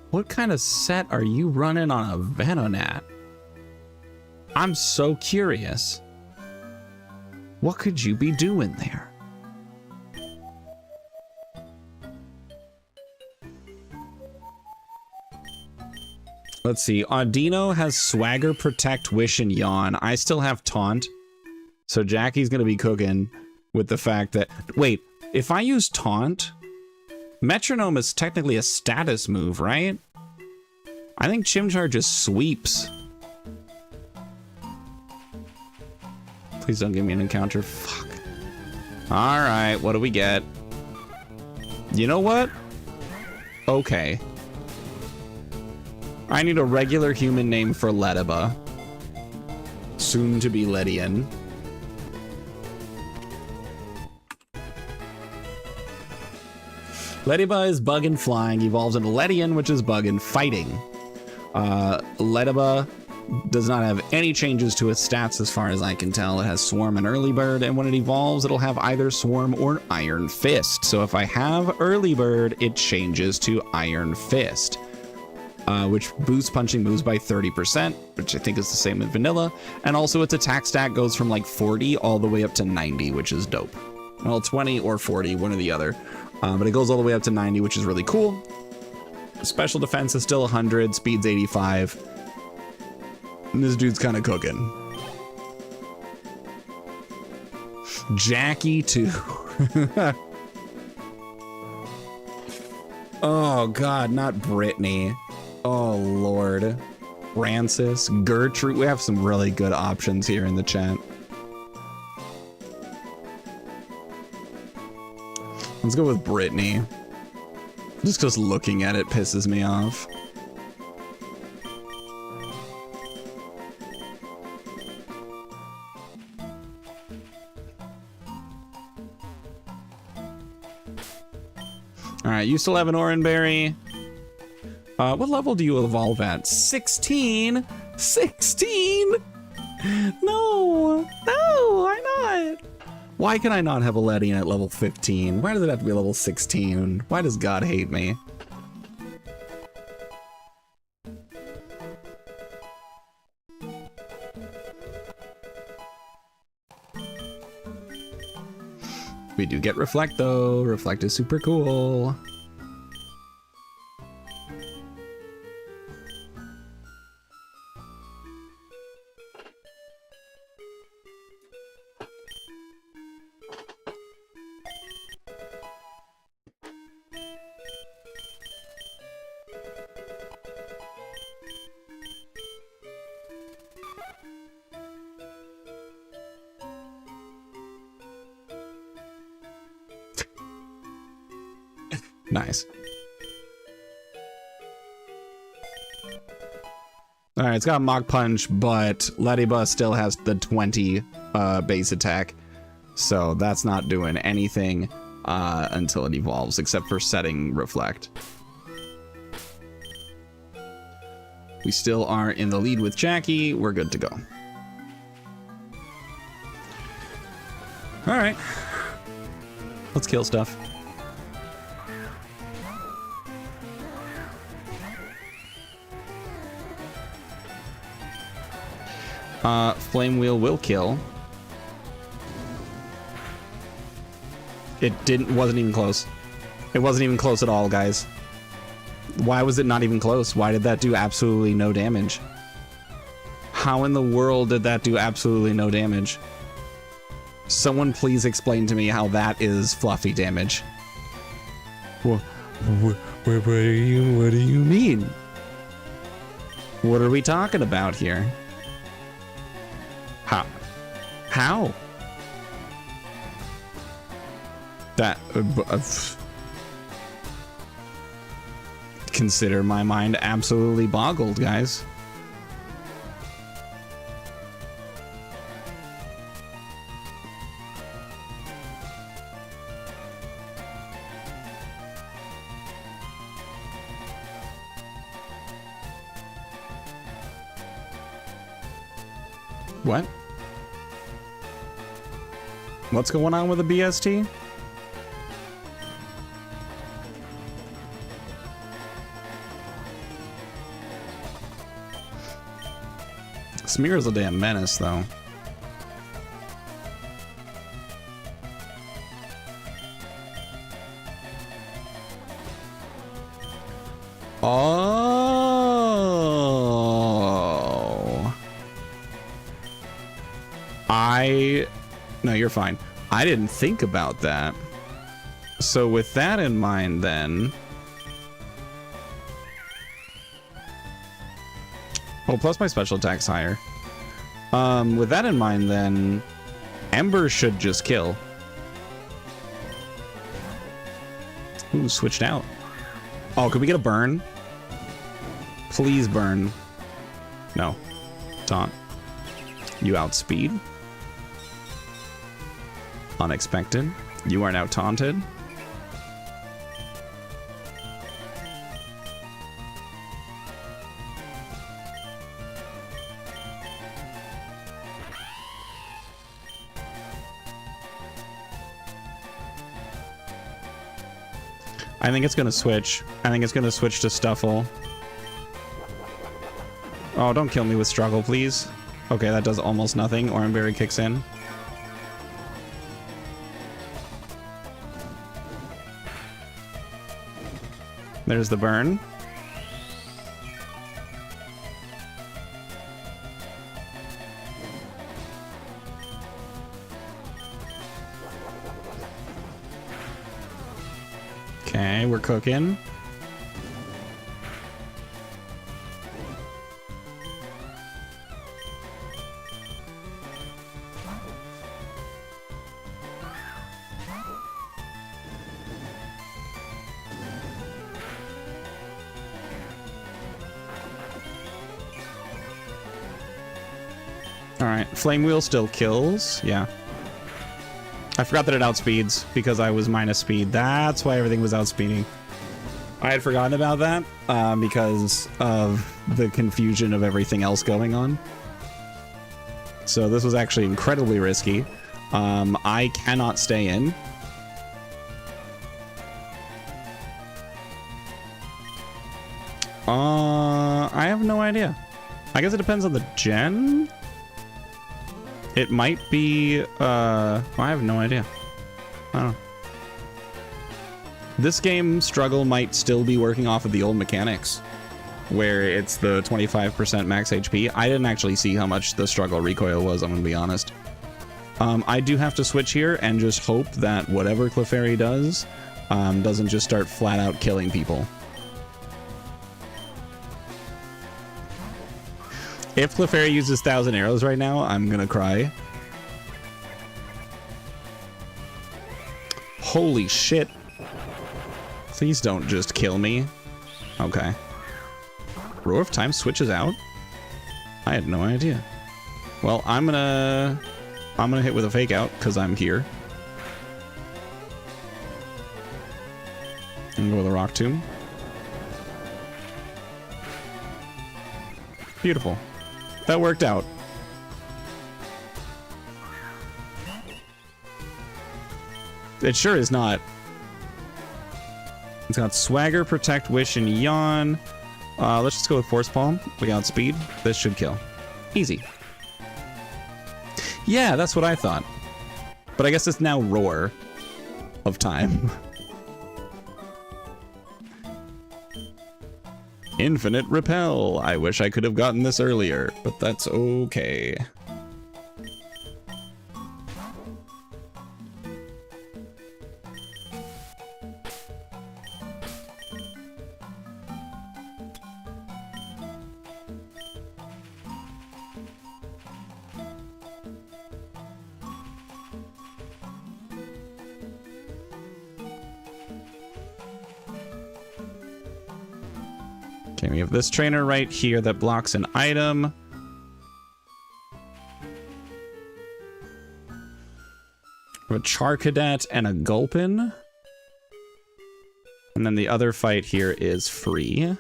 What kind of set are you running on a Venonat? I'm so curious. What could you be doing there? Let's see. Audino has Swagger, Protect, Wish, and Yawn. I still have Taunt. So Jackie's going to be cooking with the fact that... Wait, if I use Taunt, Metronome is technically a status move, right? I think Chimchar just sweeps. Please don't give me an encounter. Fuck. All right, what do we get? You know what? Okay. I need a regular human name for Lediba. Soon to be Ledian. Lediba is bug and flying, evolves into Ledian, which is bug and fighting. Lediba does not have any changes to its stats as far as I can tell. It has Swarm and Early Bird, and when it evolves, it'll have either Swarm or Iron Fist. So if I have Early Bird, it changes to Iron Fist. Which boosts punching moves by 30%, which I think is the same in vanilla. And also its attack stat goes from like 40 all the way up to 90, which is dope. Well, 20 or 40, one or the other. But it goes all the way up to 90, which is really cool. Special defense is still 100, speed's 85. And this dude's kind of cooking. Jackie too. Oh God, not Brittany. Oh Lord. Francis, Gertrude. We have some really good options here in the chat. Let's go with Brittany. Just because looking at it pisses me off. All right, you still have an Oranberry. What level do you evolve at? 16? 16? No, why not? Why can I not have a Ledian at level 15? Why does it have to be level 16? Why does God hate me? We do get Reflect though. Reflect is super cool. Nice. All right, it's got Mach Punch, but Lediba still has the 20 base attack, so that's not doing anything until it evolves, except for setting Reflect. We still are in the lead with Jackie. We're good to go. All right, let's kill stuff. Flame Wheel will kill. It wasn't even close. It wasn't even close at all, guys. Why was it not even close? Why did that do absolutely no damage? How in the world did that do absolutely no damage? Someone please explain to me how that is fluffy damage. What do you mean? What are we talking about here? How? That consider my mind absolutely boggled, guys. What? What's going on with the BST? Smear's a damn menace, though. Oh. No, you're fine. I didn't think about that. So with that in mind, then... Oh, plus my special attack's higher. With that in mind, then... Ember should just kill. Ooh, switched out. Oh, could we get a burn? Please burn. No. Taunt. You outspeed. Unexpected. You are now taunted. I think it's gonna switch. I think it's gonna switch to Stuffle. Oh, don't kill me with Struggle, please. Okay, that does almost nothing. Oranberry kicks in. There's the burn. Okay, we're cooking. All right, Flame Wheel still kills. Yeah. I forgot that it outspeeds because I was minus speed. That's why everything was outspeeding. I had forgotten about that because of the confusion of everything else going on. So this was actually incredibly risky. I cannot stay in. I have no idea. I guess it depends on the gen. It might be, I have no idea. I don't know. This game struggle might still be working off of the old mechanics, where it's the 25% max HP. I didn't actually see how much the struggle recoil was, I'm gonna be honest. I do have to switch here and just hope that whatever Clefairy does, doesn't just start flat out killing people. If Clefairy uses 1,000 arrows right now, I'm gonna cry. Holy shit. Please don't just kill me. Okay. Roar of Time switches out? I had no idea. Well, I'm gonna hit with a fake out because I'm here. And go with a Rock Tomb. Beautiful. That worked out. It sure is not. It's got Swagger, Protect, Wish, and Yawn. Let's just go with Force Palm. We got Speed. This should kill. Easy. Yeah, that's what I thought. But I guess it's now Roar of Time. Infinite Repel. I wish I could have gotten this earlier, but that's okay. Okay, we have this trainer right here that blocks an item. We have a Charcadet and a Gulpin. And then the other fight here is free.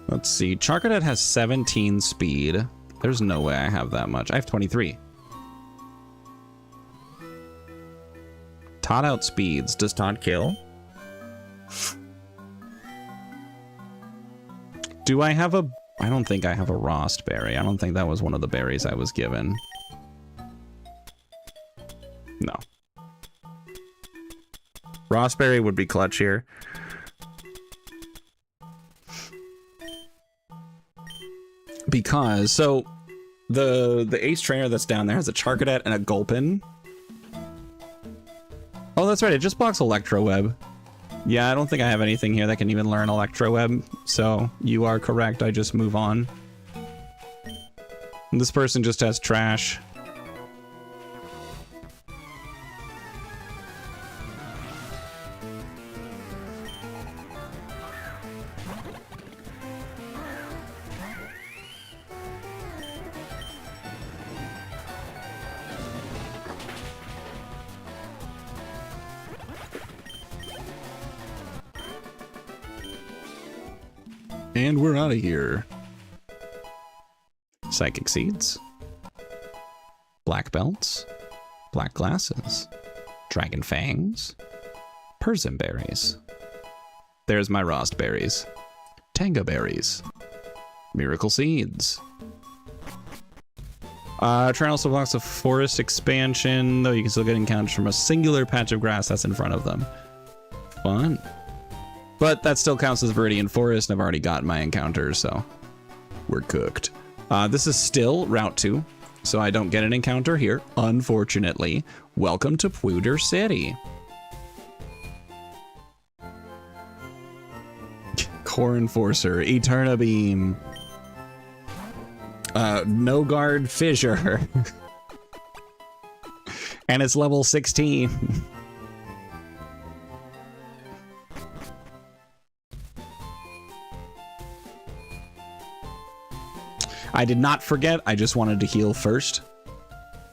Let's see. Charcadet has 17 speed. There's no way I have that much. I have 23. Todd outspeeds. Does Todd kill? Do I have a... I don't think I have a Rost berry. I don't think that was one of the berries I was given. No. Rost berry would be clutch here. Because, so, the ace trainer that's down there has a Charcadet and a Gulpin. Oh, that's right. It just blocks Electroweb. Yeah, I don't think I have anything here that can even learn Electroweb. So you are correct. I just move on. And this person just has trash. And we're out of here. Psychic Seeds. Black Belts. Black Glasses. Dragon Fangs. Persim Berries. There's my Rost Berries. Tanga Berries. Miracle Seeds. Train also blocks a forest expansion, though you can still get encounters from a singular patch of grass that's in front of them. Fun. But that still counts as Viridian Forest, and I've already gotten my encounter, so we're cooked. This is still Route 2, so I don't get an encounter here, unfortunately. Welcome to Pwuder City. Core Enforcer, Eterna Beam. No Guard Fissure. And it's level 16. I did not forget, I just wanted to heal first.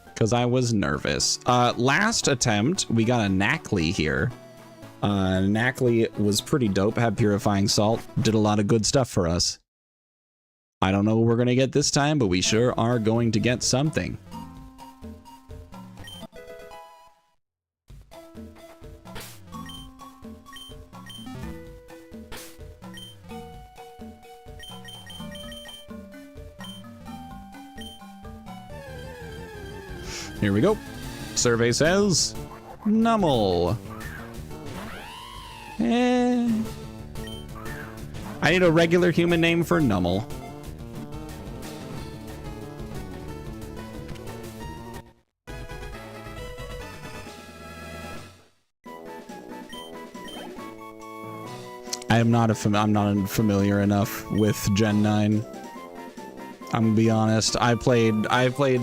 Because I was nervous. Last attempt, we got a Knackley here. Knackley was pretty dope, had Purifying Salt, did a lot of good stuff for us. I don't know what we're going to get this time, but we sure are going to get something. Here we go. Survey says, Nummel. I need a regular human name for Nummel. I'm not familiar enough with Gen 9. I'm gonna be honest. I played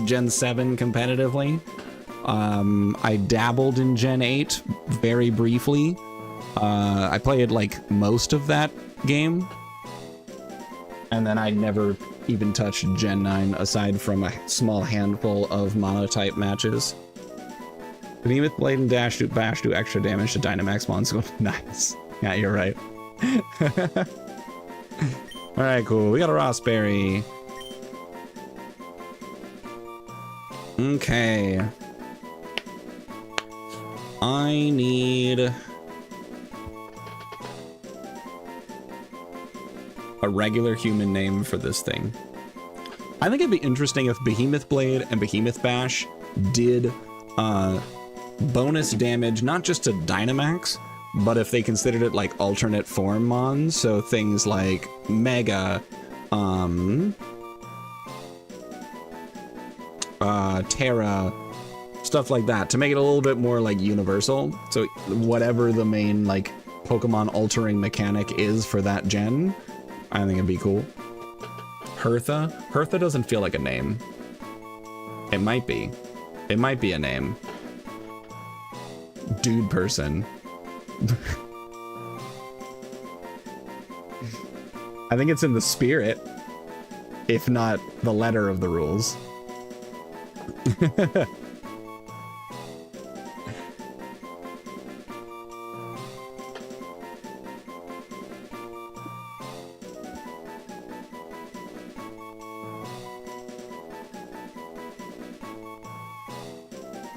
Gen 7 competitively. I dabbled in Gen 8 very briefly. I played like most of that game. And then I never even touched Gen 9 aside from a small handful of monotype matches. Behemoth Blade and Dash Bash do extra damage to Dynamax monsters. Nice. Yeah, you're right. Alright, cool. We got a Rossberry. Okay. I need a regular human name for this thing. I think it'd be interesting if Behemoth Blade and Behemoth Bash did bonus damage, not just to Dynamax, but if they considered it like alternate form mons, so things like Mega, Terra, stuff like that, to make it a little bit more like universal. So whatever the main like Pokemon altering mechanic is for that gen, I think it'd be cool. Hertha? Hertha doesn't feel like a name. It might be. It might be a name. Dude person. I think it's in the spirit, if not the letter of the rules.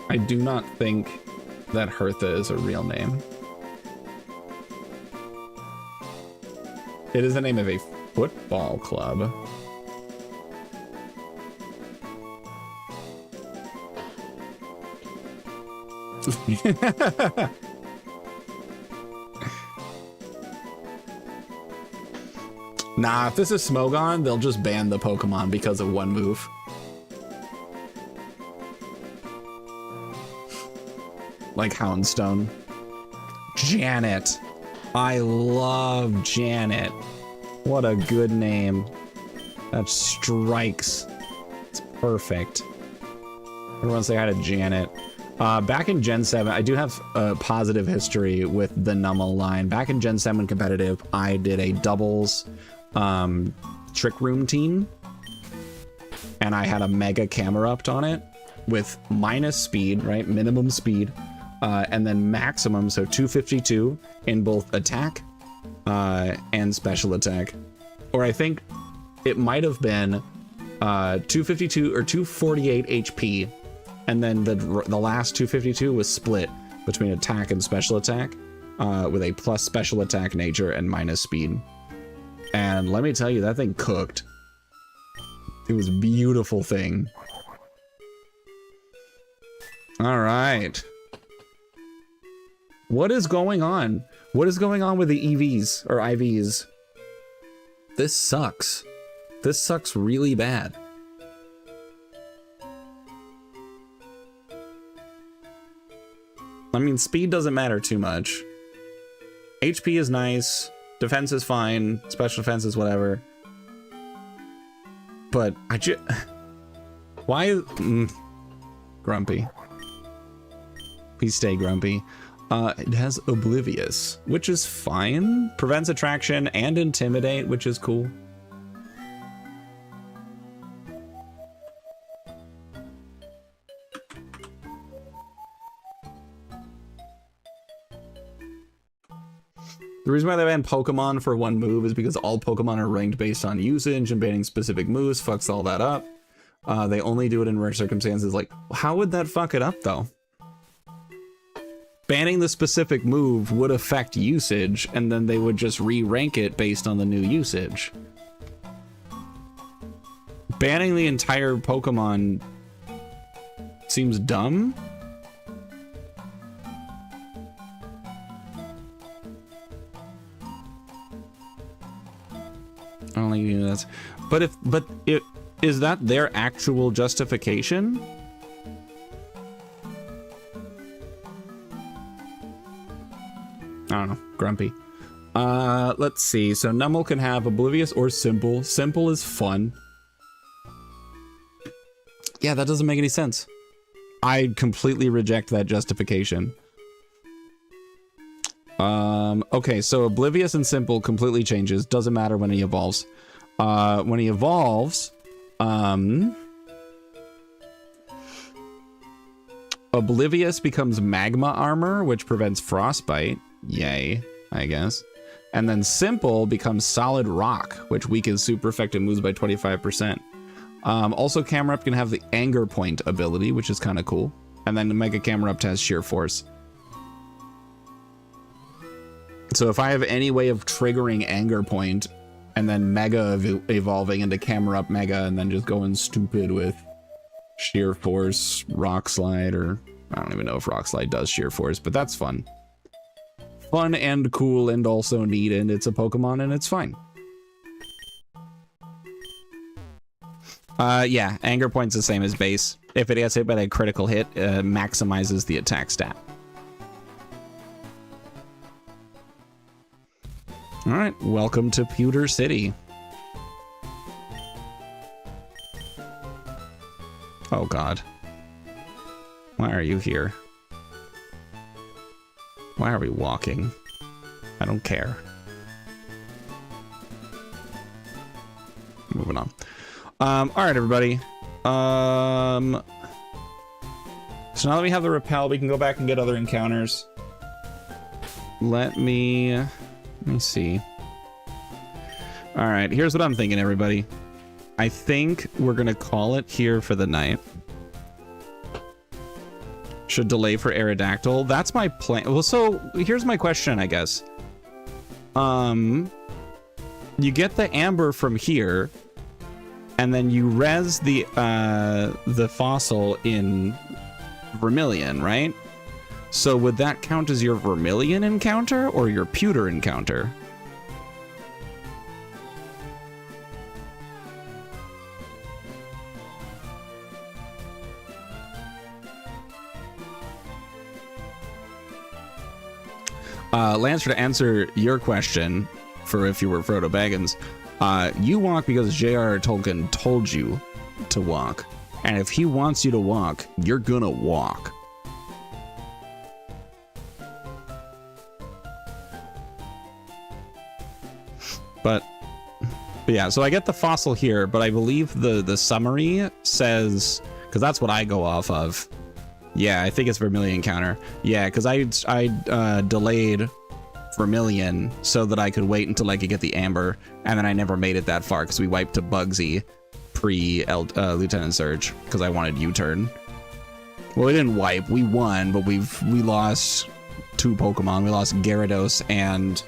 I do not think that Hertha is a real name. It is the name of a football club. Nah, if this is Smogon, they'll just ban the Pokemon because of one move. Like Houndstone. Janet. I love Janet. What a good name. That strikes. It's perfect. Everyone say hi to Janet. Back in Gen 7, I do have a positive history with the Numel line. Back in Gen 7 competitive, I did a doubles Trick Room team. And I had a Mega Camerupt on it with minus speed, right? Minimum speed. And then maximum, so 252 in both attack and special attack. Or I think it might have been 252 or 248 HP. And then the last 252 was split between attack and special attack with a plus special attack nature and minus speed. And let me tell you, that thing cooked. It was a beautiful thing. All right. What is going on? What is going on with the EVs or IVs? This sucks. This sucks really bad. I mean, speed doesn't matter too much. HP is nice. Defense is fine. Special defense is whatever. But I just... Why? Grumpy. Please stay grumpy. It has Oblivious, which is fine. Prevents attraction and Intimidate, which is cool. The reason why they banned Pokemon for one move is because all Pokemon are ranked based on usage, and banning specific moves fucks all that up. They only do it in rare circumstances. Like, how would that fuck it up, though? Banning the specific move would affect usage, and then they would just re-rank it based on the new usage. Banning the entire Pokemon seems dumb. I don't think you do that. But is that their actual justification? I don't know. Grumpy. Let's see. So Numel can have Oblivious or Simple. Simple is fun. Yeah, that doesn't make any sense. I completely reject that justification. Okay, so Oblivious and Simple completely changes. Doesn't matter when he evolves. When he evolves, Oblivious becomes Magma Armor, which prevents Frostbite. Yay, I guess. And then Simple becomes Solid Rock, which weakens super effective moves by 25%. Also, Camerupt can have the Anger Point ability, which is kind of cool. And then the Mega Camerupt has Sheer Force. So if I have any way of triggering Anger Point and then Mega evolving into Camerupt Mega and then just going stupid with Sheer Force, Rock Slide, or I don't even know if Rock Slide does Sheer Force, but that's fun. Fun and cool and also neat, and it's a Pokemon and it's fine. Yeah, Anger Point's the same as base. If it gets hit by a critical hit, maximizes the attack stat. All right, welcome to Pewter City. Oh God. Why are you here? Why are we walking? I don't care. Moving on. All right, everybody. So now that we have the repel, we can go back and get other encounters. Let me see. All right, here's what I'm thinking, everybody. I think we're gonna call it here for the night. Should delay for Aerodactyl. That's my plan. Well, so here's my question, I guess. You get the amber from here, and then you res the fossil in Vermilion, right? So would that count as your Vermilion encounter or your pewter encounter? Lancer, to answer your question, for if you were Frodo Baggins, you walk because J.R.R. Tolkien told you to walk. And if he wants you to walk, you're gonna walk. But yeah, so I get the fossil here, but I believe the summary says, because that's what I go off of. Yeah, I think it's Vermilion encounter. Yeah, because I delayed Vermilion so that I could wait until I could get the amber, and then I never made it that far because we wiped to Bugsy pre Lieutenant Surge because I wanted U-turn. Well, we didn't wipe, we won, but we lost 2 Pokemon. We lost Gyarados and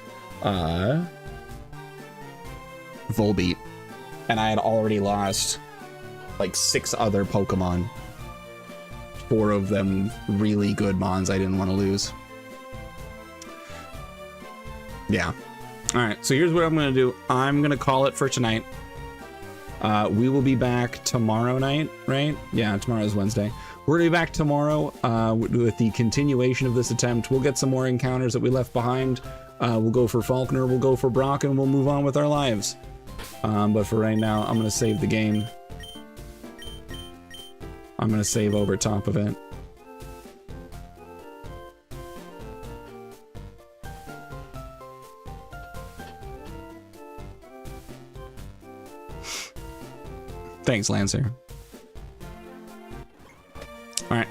Volbeat, and I had already lost like 6 other Pokemon. 4 of them really good mons I didn't want to lose. Yeah. All right, so here's what I'm going to do. I'm going to call it for tonight. We will be back tomorrow night, right? Yeah, tomorrow's Wednesday. We're going to be back tomorrow with the continuation of this attempt. We'll get some more encounters that we left behind. We'll go for Falconer, we'll go for Brock, and we'll move on with our lives. But for right now, I'm going to save the game. I'm going to save over top of it. Thanks, Lancer. All right,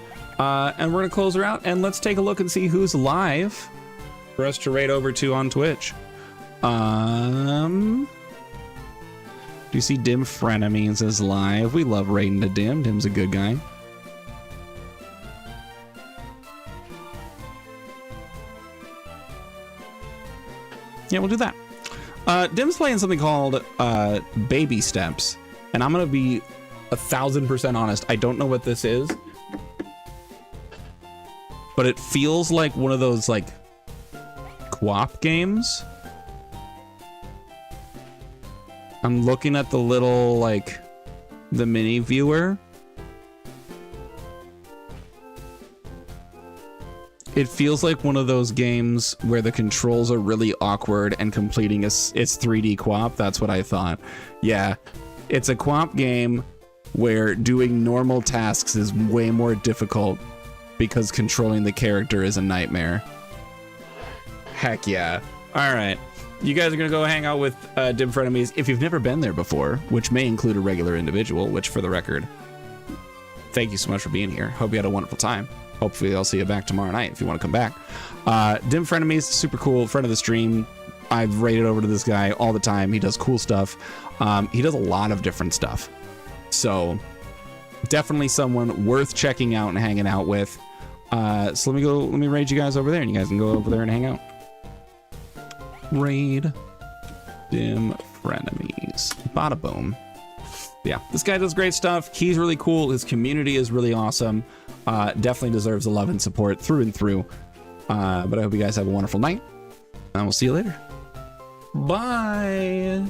and we're gonna close her out, and let's take a look and see who's live for us to raid over to on Twitch. Do you see Dim Frenemies is live? We love raiding to Dim. Dim's a good guy. Yeah, we'll do that. Dim's playing something called Baby Steps. And I'm gonna be 1000% honest. I don't know what this is, but it feels like one of those like co-op games. I'm looking at the little like the mini viewer. It feels like one of those games where the controls are really awkward and completing it's 3D co-op. That's what I thought. Yeah. It's a co-op game where doing normal tasks is way more difficult because controlling the character is a nightmare. Heck yeah. All right. You guys are going to go hang out with Dim Frenemies if you've never been there before, which may include a regular individual, which for the record, thank you so much for being here. Hope you had a wonderful time. Hopefully I'll see you back tomorrow night if you want to come back. Dim Frenemies, super cool, friend of the stream. I've raided over to this guy all the time. He does cool stuff. He does a lot of different stuff. So definitely someone worth checking out and hanging out with. So let me raid you guys over there and you guys can go over there and hang out. Raid Dim Frenemies. Bada boom. Yeah, this guy does great stuff. He's really cool. His community is really awesome. Definitely deserves the love and support through and through. But I hope you guys have a wonderful night. And we'll see you later. Bye.